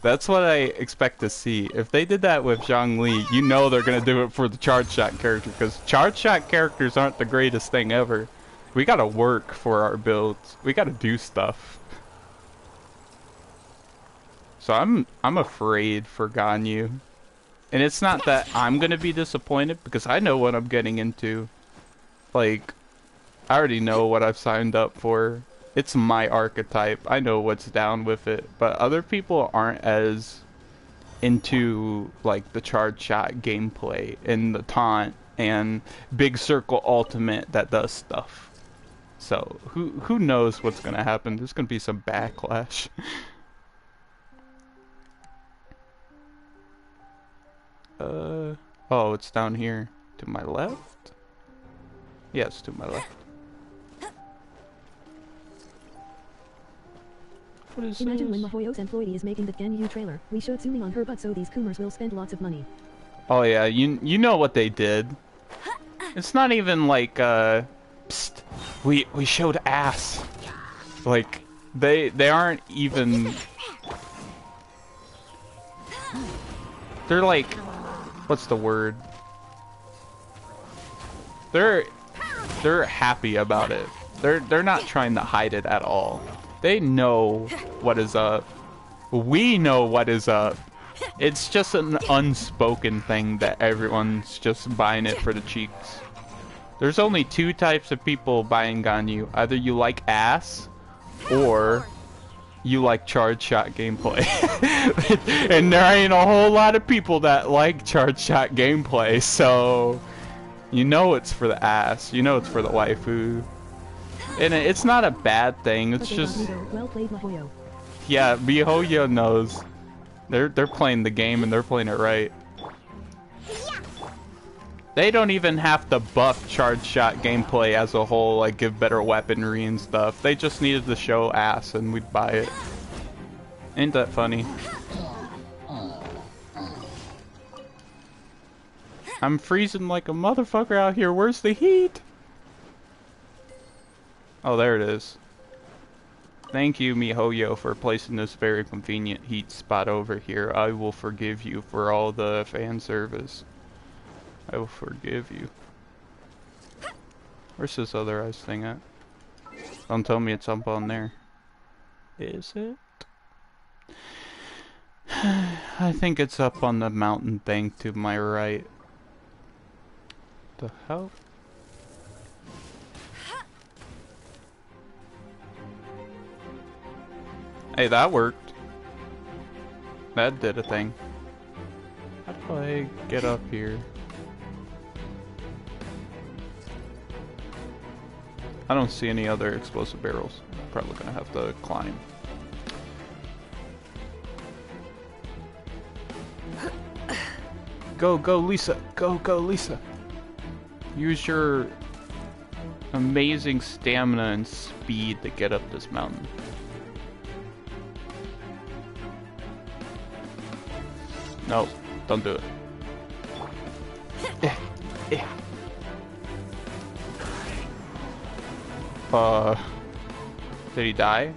That's what I expect to see. If they did that with Zhongli, you know they're going to do it for the charge shot character, because charge shot characters aren't the greatest thing ever. We got to work for our builds. We got to do stuff. So I'm afraid for Ganyu. And it's not that I'm going to be disappointed, because I know what I'm getting into. Like, I already know what I've signed up for. It's my archetype. I know what's down with it. But other people aren't as into, like, the charge shot gameplay and the taunt and big circle ultimate that does stuff. So, who knows what's going to happen? There's going to be some backlash. Oh, it's down here. To my left? Yes, to my left. What is Imagine when this? Mahoyo's employee is making the Ganyu trailer. We showed zooming on her butt so these coomers will spend lots of money. Oh yeah, you know what they did. It's not even like psst, we showed ass. Like they aren't even. They're like, what's the word? They're happy about it. They're not trying to hide it at all. They know what is up. We know what is up. It's just an unspoken thing that everyone's just buying it for the cheeks. There's only 2 types of people buying Ganyu. Either you like ass, or you like charge shot gameplay. And there ain't a whole lot of people that like charge shot gameplay, so you know it's for the ass. You know it's for the waifu. And it's not a bad thing. It's just, Well played, Mahoyo. yeah, miHoYo knows. They're playing the game and they're playing it right. They don't even have to buff charge shot gameplay as a whole, like give better weaponry and stuff. They just needed to show ass and we'd buy it. Ain't that funny? I'm freezing like a motherfucker out here. Where's the heat? Oh, there it is. Thank you, miHoYo, for placing this very convenient heat spot over here. I will forgive you for all the fan service. I will forgive you. Where's this other ice thing at? Don't tell me it's up on there. Is it? I think it's up on the mountain thing to my right. The hell? Hey, that worked. That did a thing. How do I get up here? I don't see any other explosive barrels. Probably gonna have to climb. Go, go, Lisa! Go, go, Lisa! Use your amazing stamina and speed to get up this mountain. Nope, don't do it. Did he die?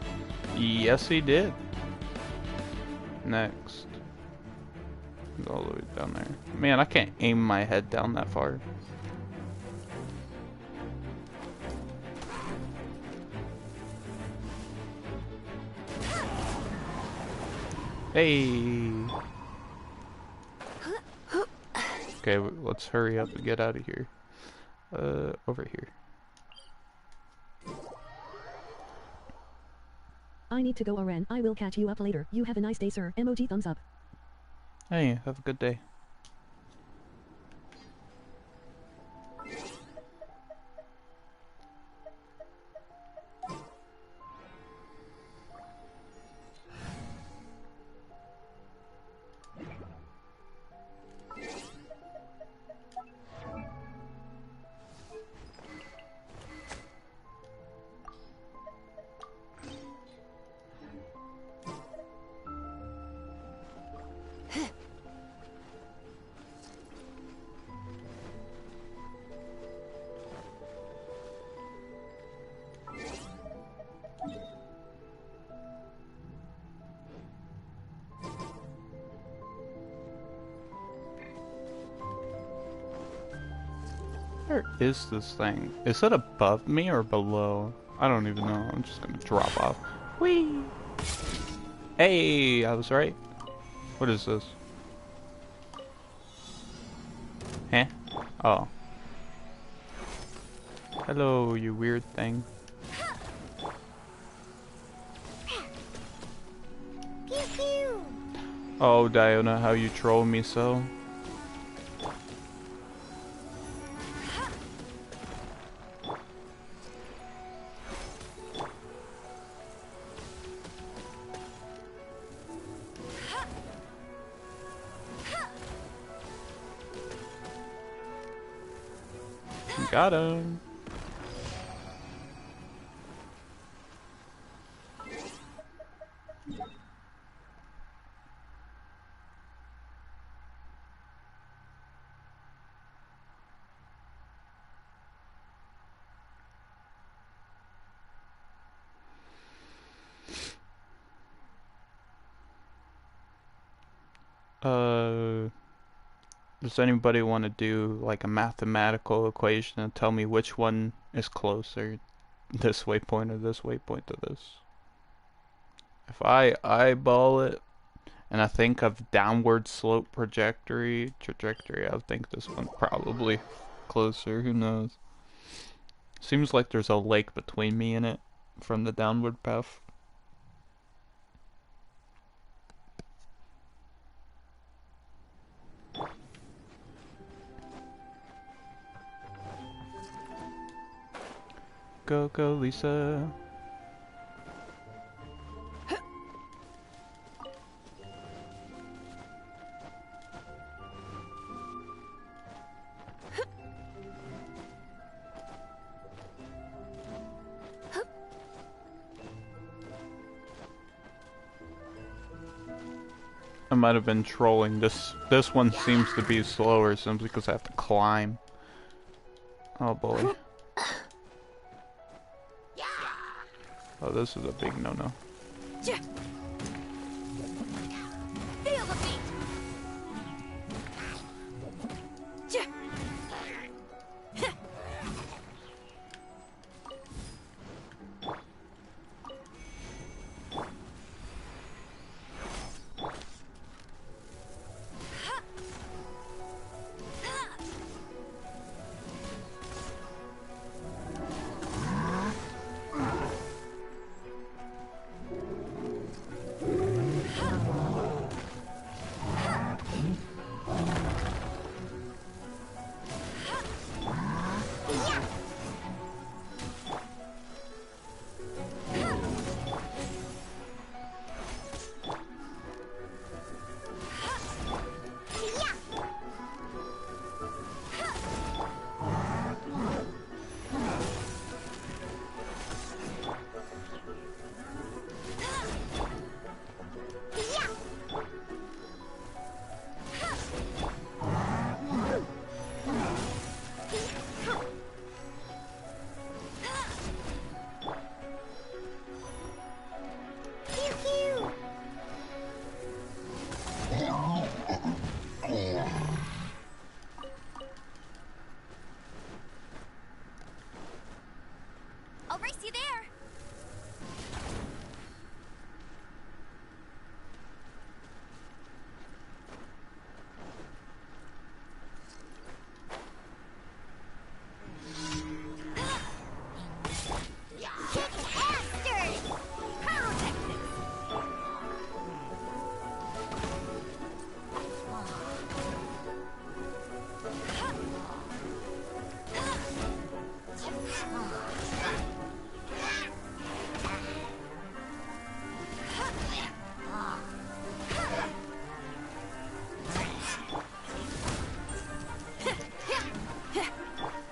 Yes, he did. Next. Go all the way down there. Man, I can't aim my head down that far. Hey. Okay, let's hurry up and get out of here. Over here. I need to go, Oren. I will catch you up later. You have a nice day, sir. Emoji thumbs up. Hey, have a good day. Where is this thing? Is it above me or below? I don't even know. I'm just gonna drop off. Whee! Hey, I was right. What is this? Huh? Oh. Hello, you weird thing. Pew pew. Oh, Diona, how you troll me so? Got him. Does anybody want to do like a mathematical equation and tell me which one is closer? This waypoint or this waypoint to this? If I eyeball it and I think of downward slope trajectory, I think this one's probably closer. Who knows? Seems like there's a lake between me and it from the downward path. Go, go, Lisa. I might have been trolling. This one seems to be slower simply because I have to climb. Oh boy. Oh, this is a big no-no. Feel the beat.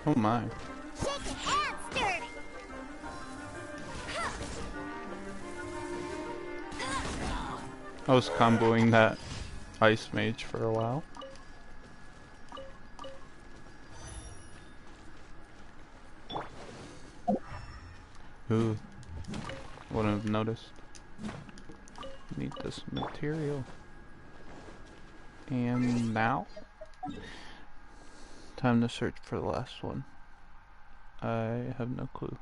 Oh my. Shake your hands dirty. I was comboing that ice mage for a while. Ooh. Wouldn't have noticed. Need this material. And now, time to search for the last one. I have no clue.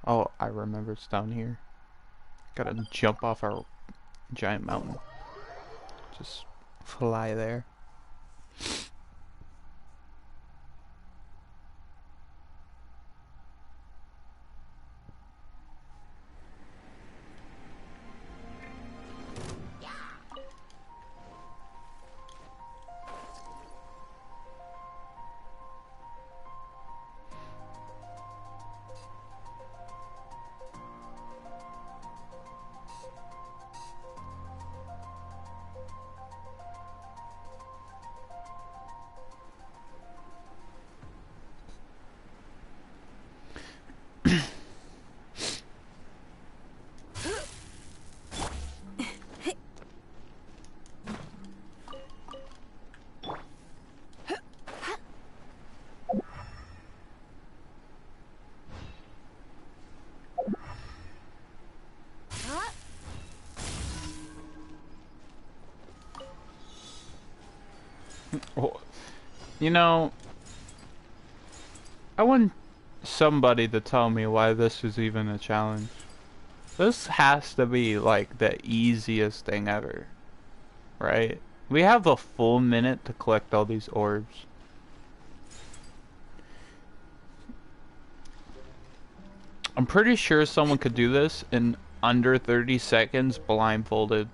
Oh, I remember it's down here. Gotta jump off our giant mountain. Just fly there. Oh, you know, I want somebody to tell me why this is even a challenge. This has to be like the easiest thing ever, right? We have a full minute to collect all these orbs. I'm pretty sure someone could do this in under 30 seconds blindfolded.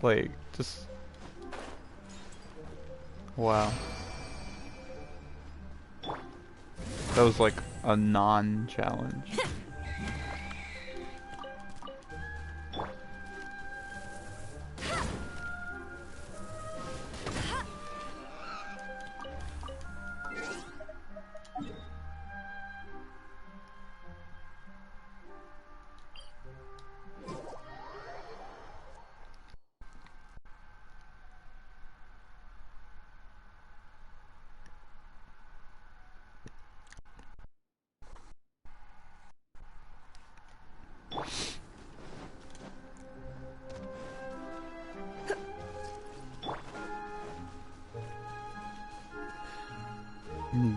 Like, just... Wow. That was like a non-challenge.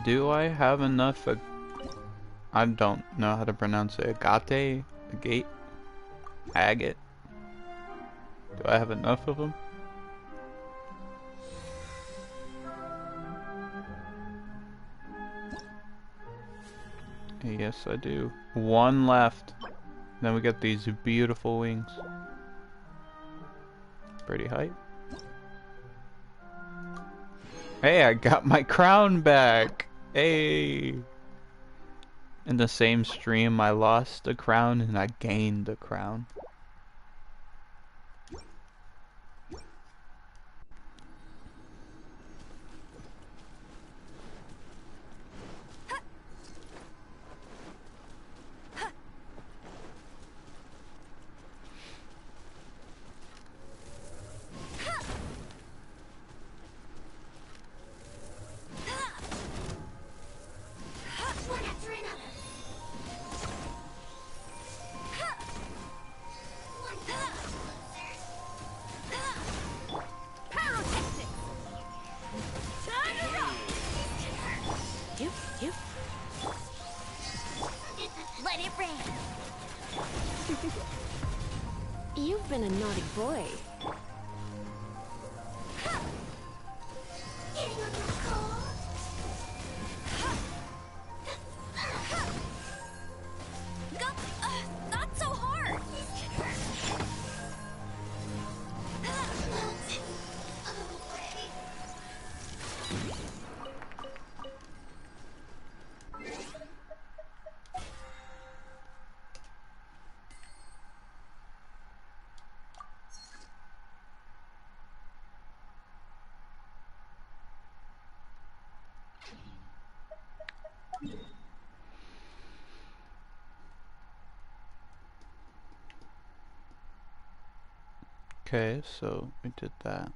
Do I have enough? I don't know how to pronounce it. Agate? Agate? Agate? Do I have enough of them? Yes, I do. One left. Then we get these beautiful wings. Pretty hype. Hey, I got my crown back! Hey! In the same stream, I lost a crown and I gained a crown. Let it rain. You've been a naughty boy. Go. Not so hard. Okay, so we did that.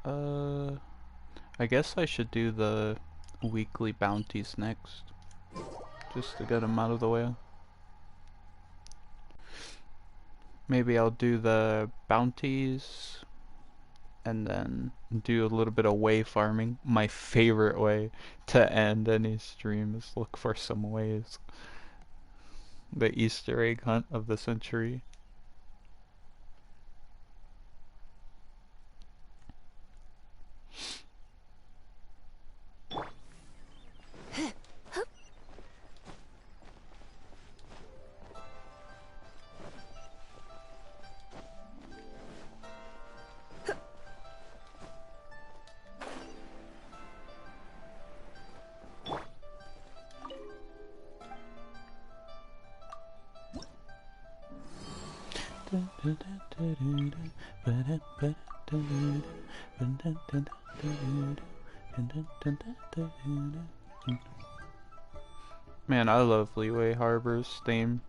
I guess I should do the weekly bounties next, just to get them out of the way. Maybe I'll do the bounties and then do a little bit of way farming. My favorite way to end any stream is look for some ways. The Easter egg hunt of the century. Man, I love Leeway Harbor's theme.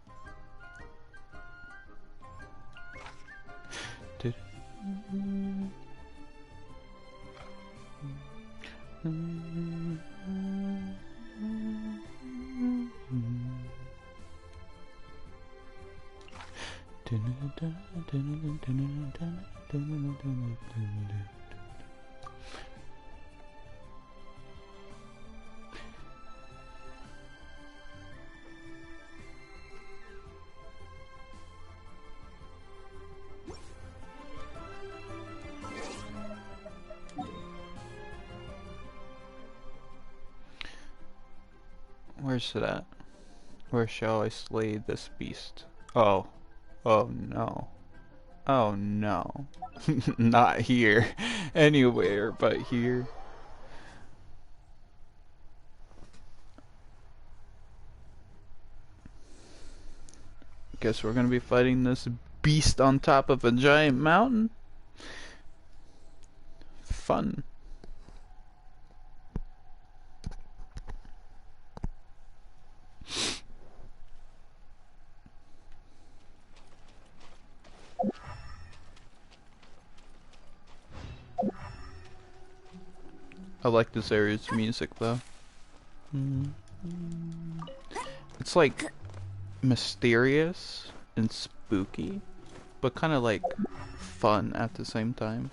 Where's it at? Where shall I slay this beast? Oh. Oh no. Oh no. Not here. Anywhere but here. Guess we're gonna be fighting this beast on top of a giant mountain. Fun. I like this area's music though. It's like mysterious and spooky, but kind of like fun at the same time.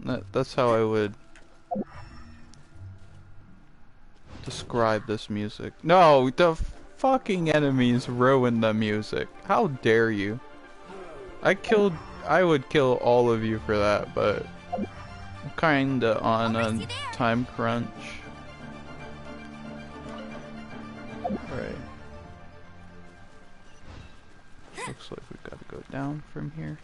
That's how I would describe this music. No, the fucking enemies ruined the music. How dare you? I would kill all of you for that, but I'm kinda on a time crunch. Right. Looks like we've got to go down from here.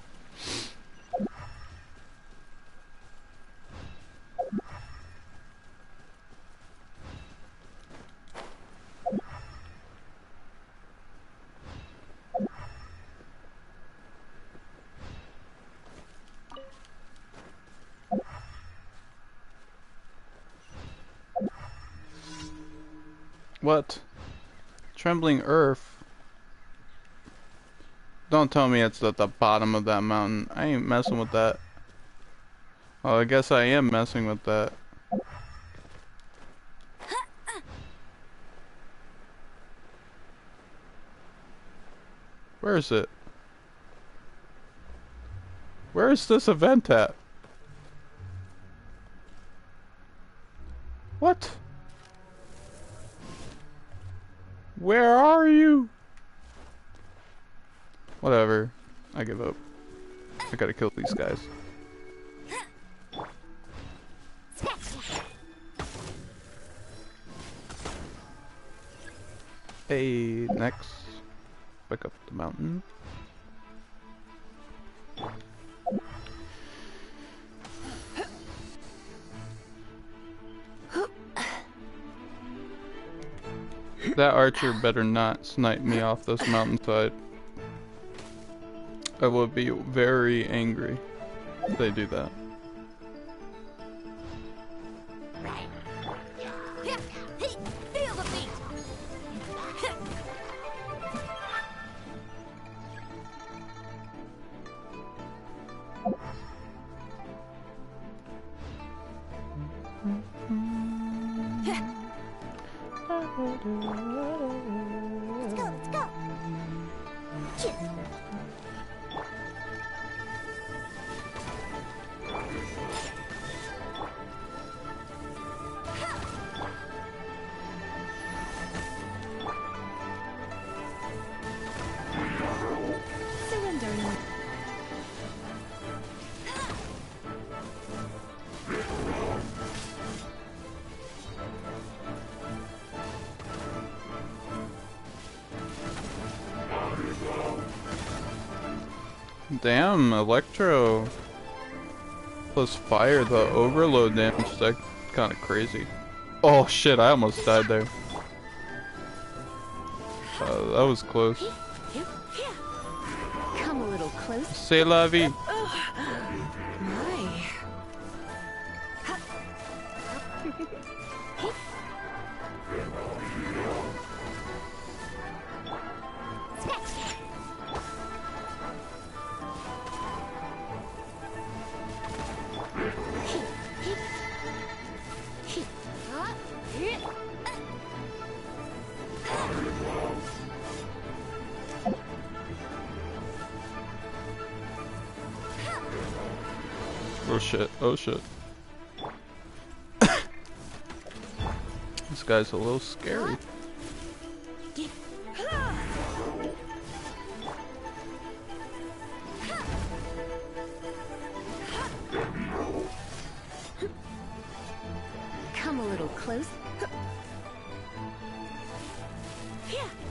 What? Trembling Earth? Don't tell me it's at the bottom of that mountain. I ain't messing with that. Well, I guess I am messing with that. Where is it? Where is this event at? What? Where are you? Whatever. I give up. I gotta kill these guys. Hey, next. Back up the mountain. That archer better not snipe me off this mountainside. I will be very angry if they do that. Feel the beat. Let's go, let's go. Cheers. Surrendering. Damn, Electro plus fire, the overload damage, that kind of crazy. Oh shit, I almost died there. That was close. Come a little closer. C'est la vie. My. Snatch. Oh shit, oh shit. This guy's a little scary. Come a little close.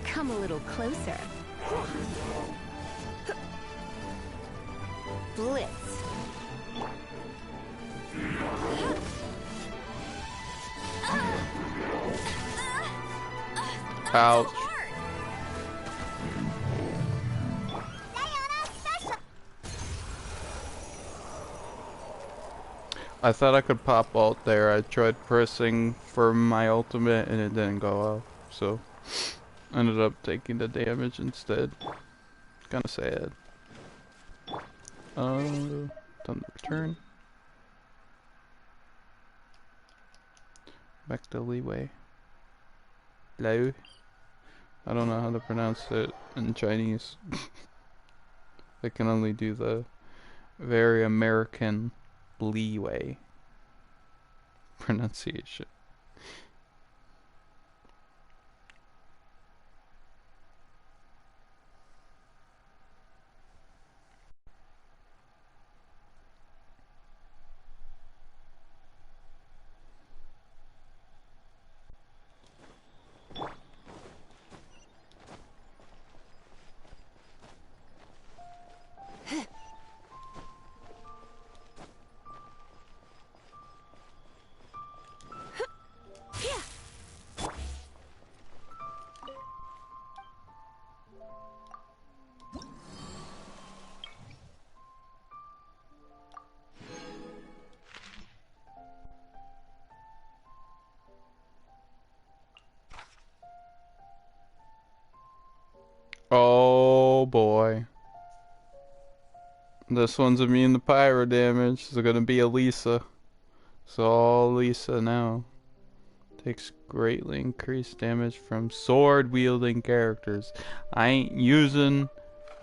Come a little closer. Blitz. Ouch. I thought I could pop ult there. I tried pressing for my ultimate and it didn't go off, so ended up taking the damage instead. Kinda sad. Time to return. Back to Leeway. Lao. I don't know how to pronounce it in Chinese. I can only do the very American Leeway pronunciation. Oh boy. This one's immune to pyro damage. It's gonna be Elisa. So all Lisa now. Takes greatly increased damage from sword wielding characters. I ain't using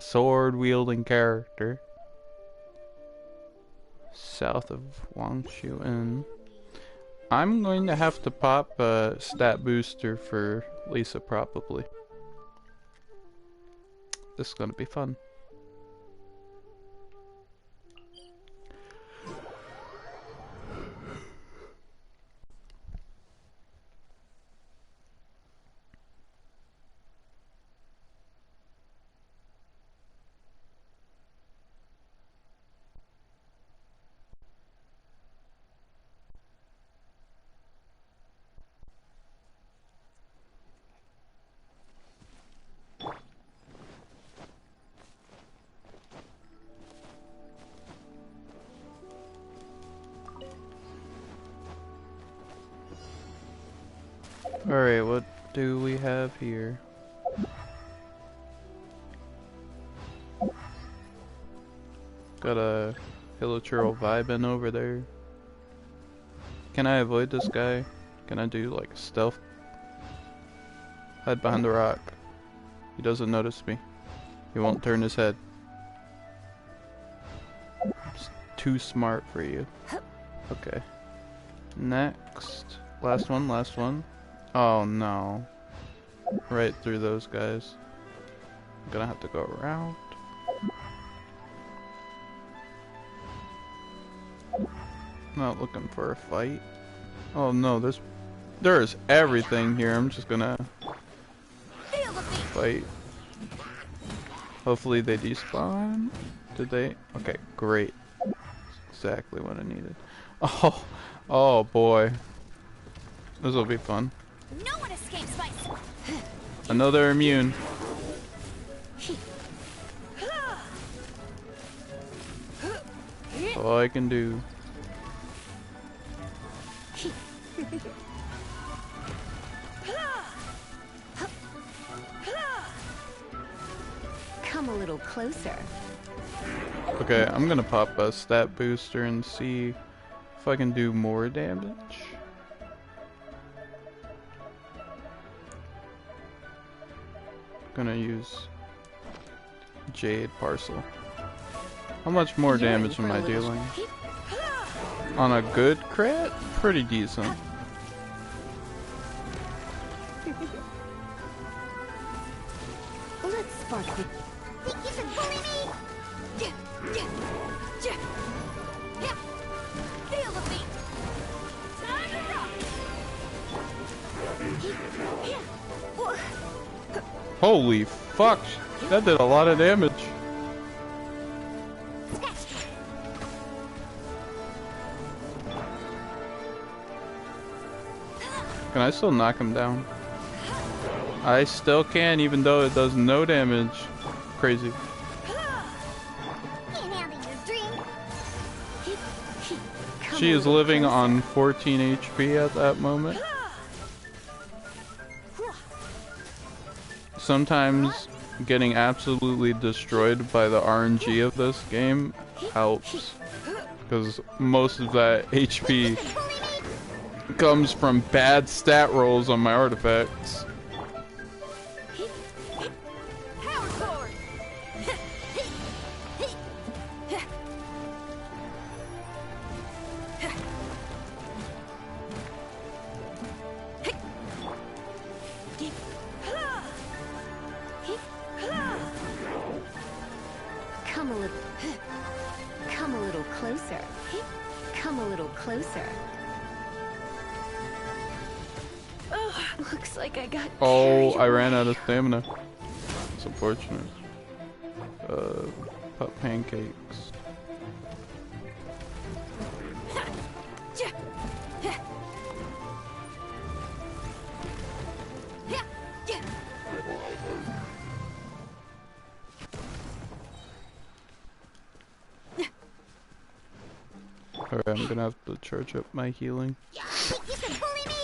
sword wielding character. South of Wangshu Inn. I'm going to have to pop a stat booster for Lisa probably. This is gonna be fun. Alright, what do we have here? Got a Hilichurl vibing over there. Can I avoid this guy? Can I do like stealth Hide behind the rock. He doesn't notice me. He won't turn his head. It's too smart for you. Okay. Next. Last one, last one. Oh no. Right through those guys. I'm gonna have to go around. Not looking for a fight. Oh no, there's everything here. I'm just gonna fight. Hopefully they despawn. Did they? Okay, great. Exactly what I needed. Oh, oh boy. This will be fun. No one escapes my. I know they're immune. That's all I can do. Come a little closer. Okay, I'm gonna pop a stat booster and see if I can do more damage. Gonna use Jade Parcel. How much more damage am I dealing? On a good crit? Pretty decent. Let's spark the... Think you can bully me? Feel the beat. Time to rock. Holy fuck! That did a lot of damage. Can I still knock him down? I still can, even though it does no damage. Crazy. Can't handle your drink. She is living on 14 HP at that moment. Sometimes getting absolutely destroyed by the RNG of this game helps, because most of that HP comes from bad stat rolls on my artifacts. Power cord. Come a little closer. Come a little closer. Oh, looks like I got Oh, carried I ran away. out of stamina. It's unfortunate. Pop pancakes. Alright, I'm gonna have to charge up my healing. Think you can bully me?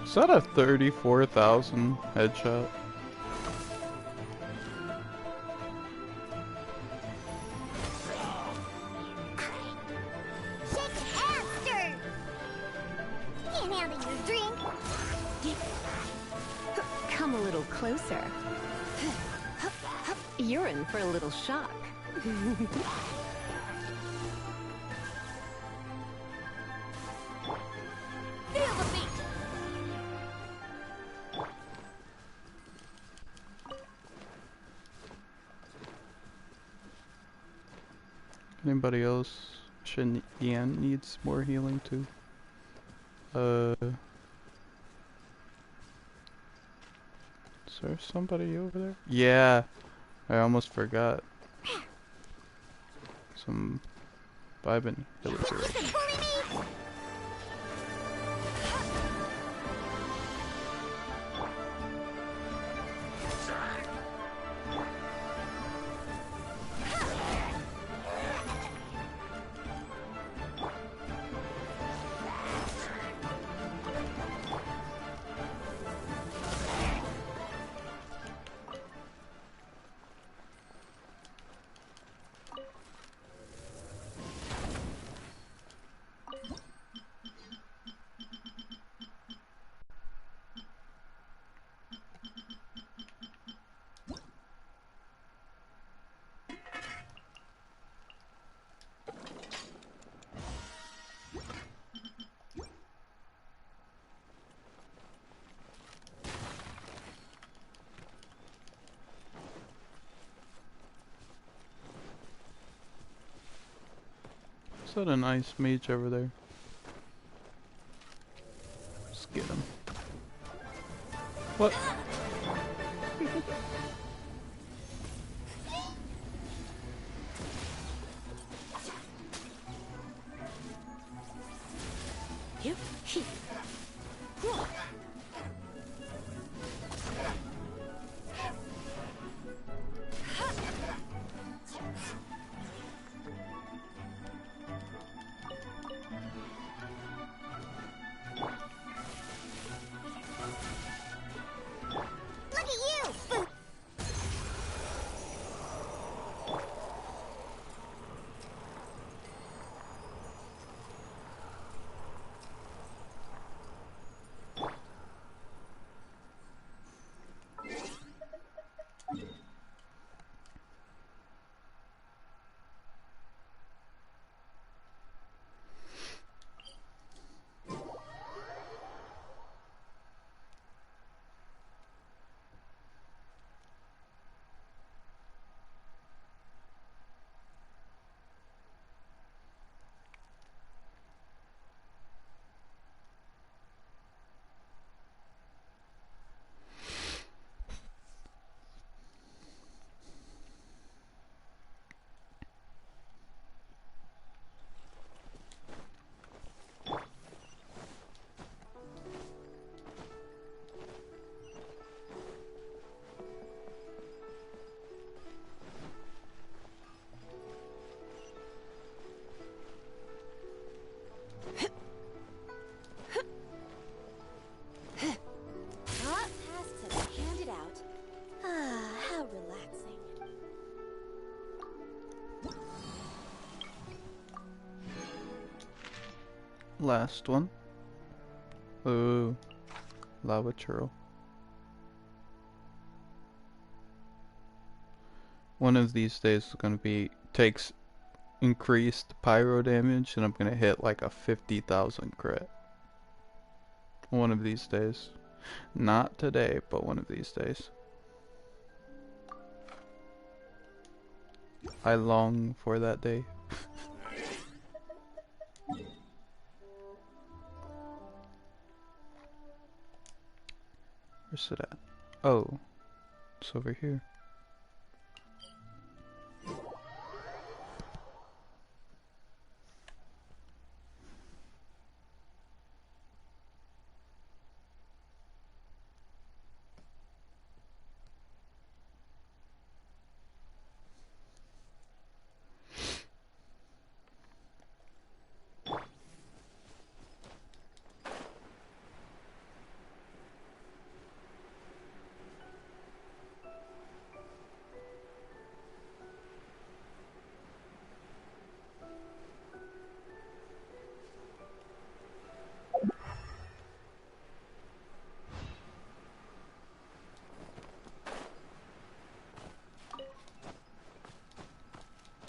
Is that a 34,000 headshot? Shake and stir. Can't handle your drink. Come a little closer. You're in for a little shock. Feel the beat. Anybody else? Ian needs more healing too. Is there somebody over there? Yeah, I almost forgot. Some vibing villagers. You can bully me? that a nice mage over there? Let's get him. What? Look at you! Not past to hand it out. Ah, how relaxing. Last one. Ooh, lava churl. One of these days is gonna be takes increased pyro damage, and I'm gonna hit like a 50,000 crit. One of these days. Not today, but one of these days. I long for that day. Where's it at? Oh, it's over here.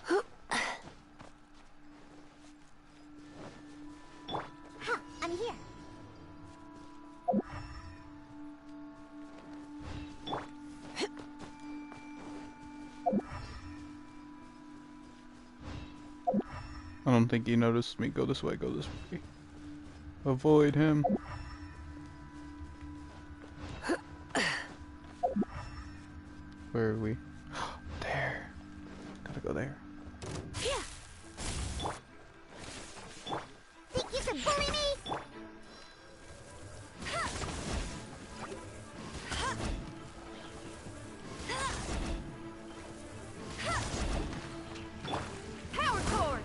Ha! I'm here. I don't think he noticed me. Go this way, go this way. Avoid him. Where are we? There. Gotta go there. Think you can bully me? Power cord!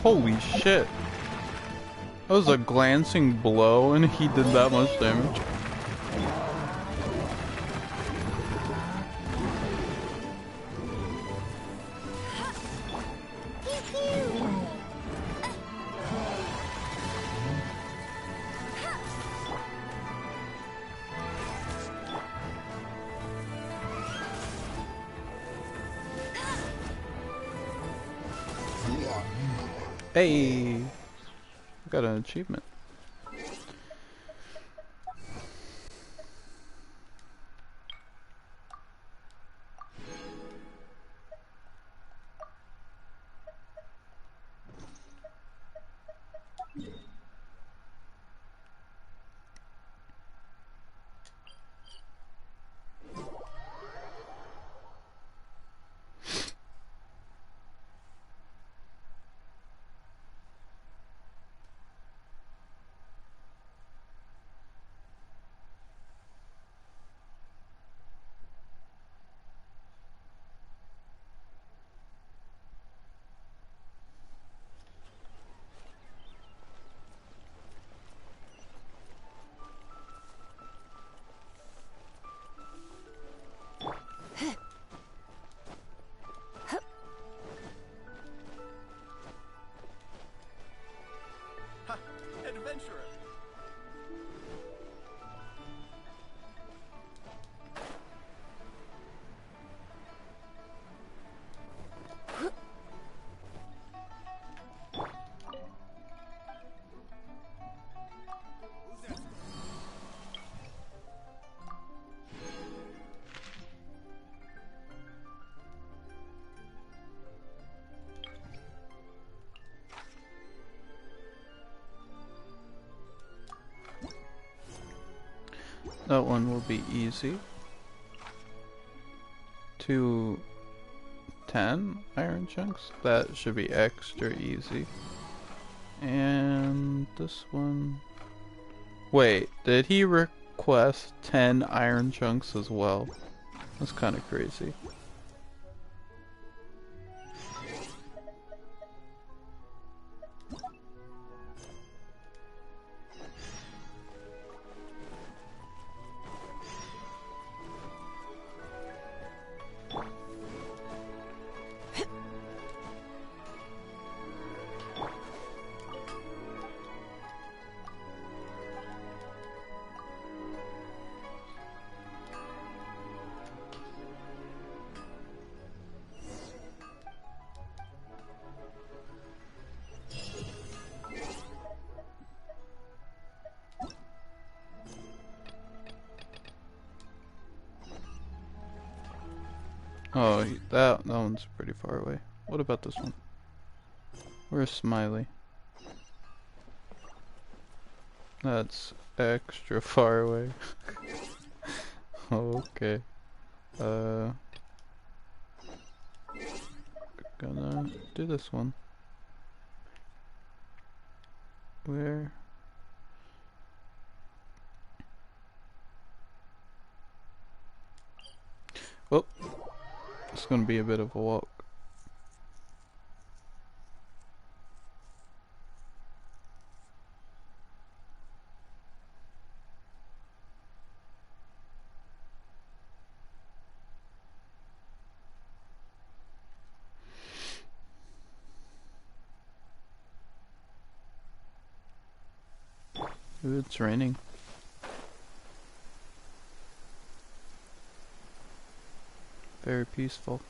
Holy shit. That was a glancing blow and he did that much damage. Hey! Got an achievement. Ha! Adventurer! That one will be easy. 210 iron chunks. That should be extra easy. And this one... Wait, did he request 10 iron chunks as well? That's kind of crazy. Oh, that one's pretty far away. What about this one? Where's Smiley? That's extra far away. Okay. Gonna do this one. Where? Oh, it's gonna be a bit of a walk. Ooh, it's raining. Very peaceful.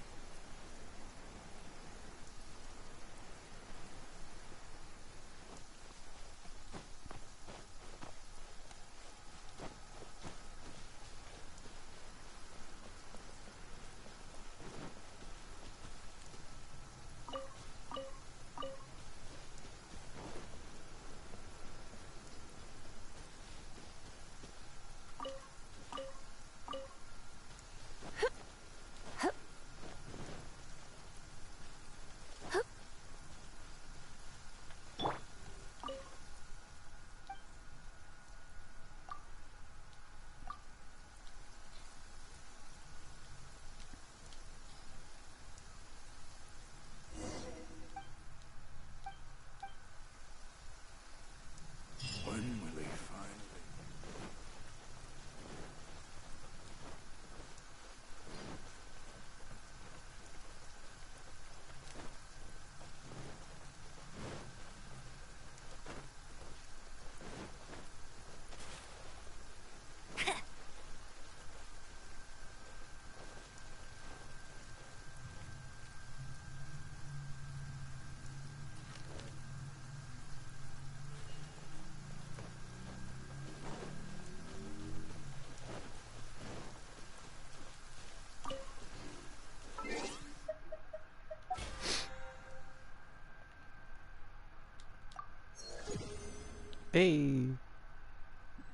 Hey,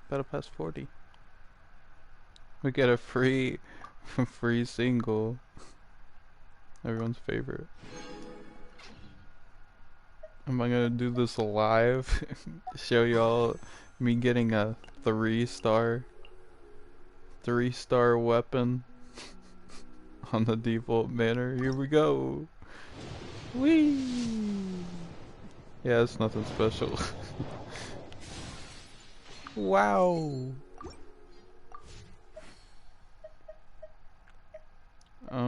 Battle Pass 40. We get a free, free single. Everyone's favorite. Am I gonna do this live? Show y'all me getting a 3-star weapon on the default banner. Here we go. Whee! Yeah, it's nothing special. Wow. Back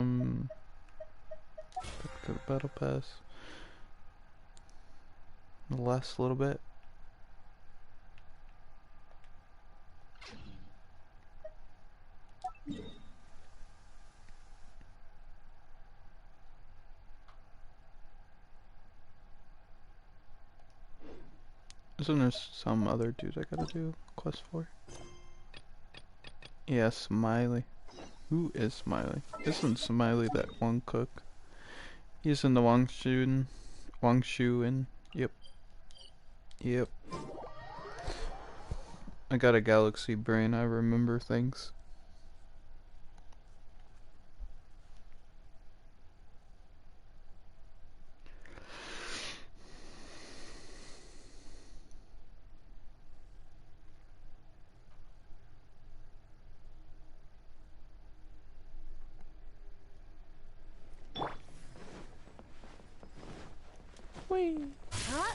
to the battle pass. The last little bit. Isn't there some other dude I gotta do quest for? Yeah, Smiley. Who is Smiley? Isn't Smiley that one cook? He's in the Wangshu. Yep. Yep. I got a galaxy brain, I remember things. Whee! Huh?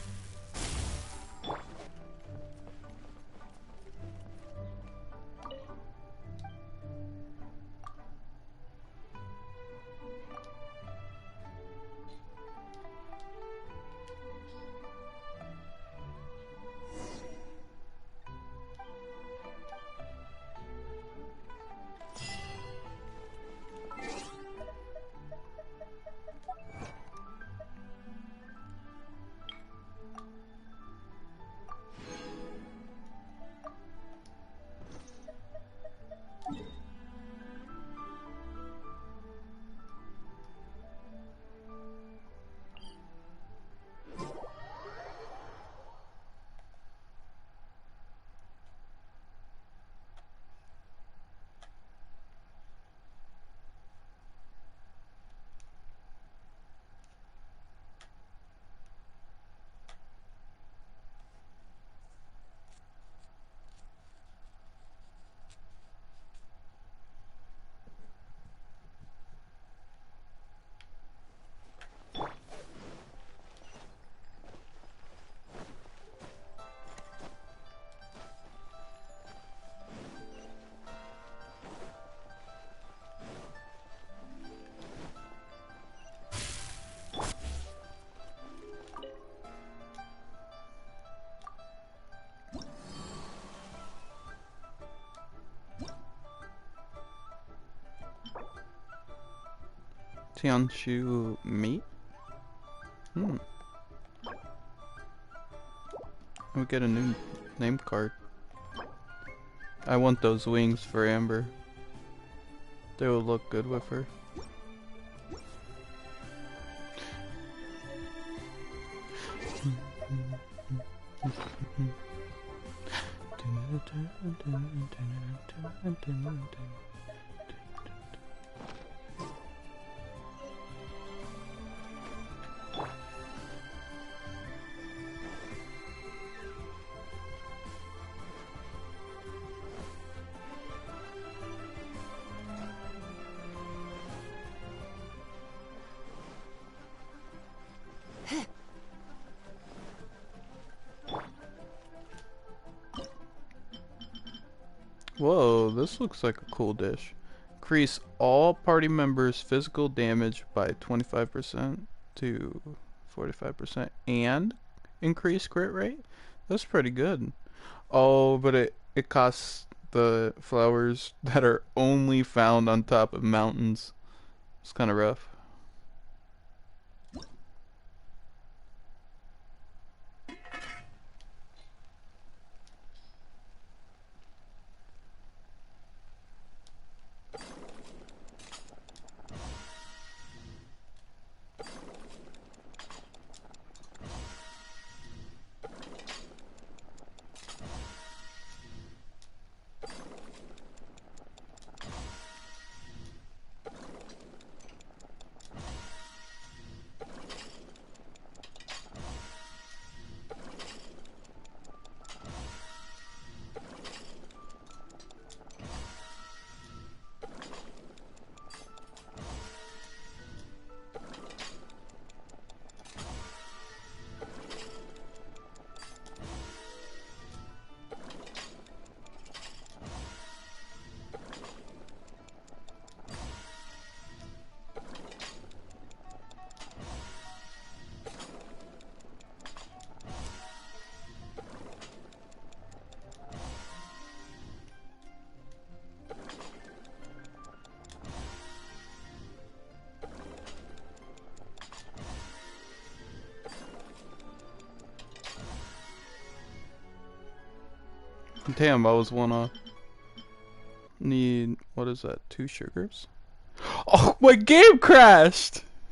Tianshu meat? Hmm. We get a new name card. I want those wings for Amber. They will look good with her. Whoa, this looks like a cool dish. Increase all party members' physical damage by 25% to 45% and increase crit rate? That's pretty good. Oh, but it costs the flowers that are only found on top of mountains. It's kind of rough. Damn, I was one off. Need, what is that, 2 sugars? Oh, my game crashed!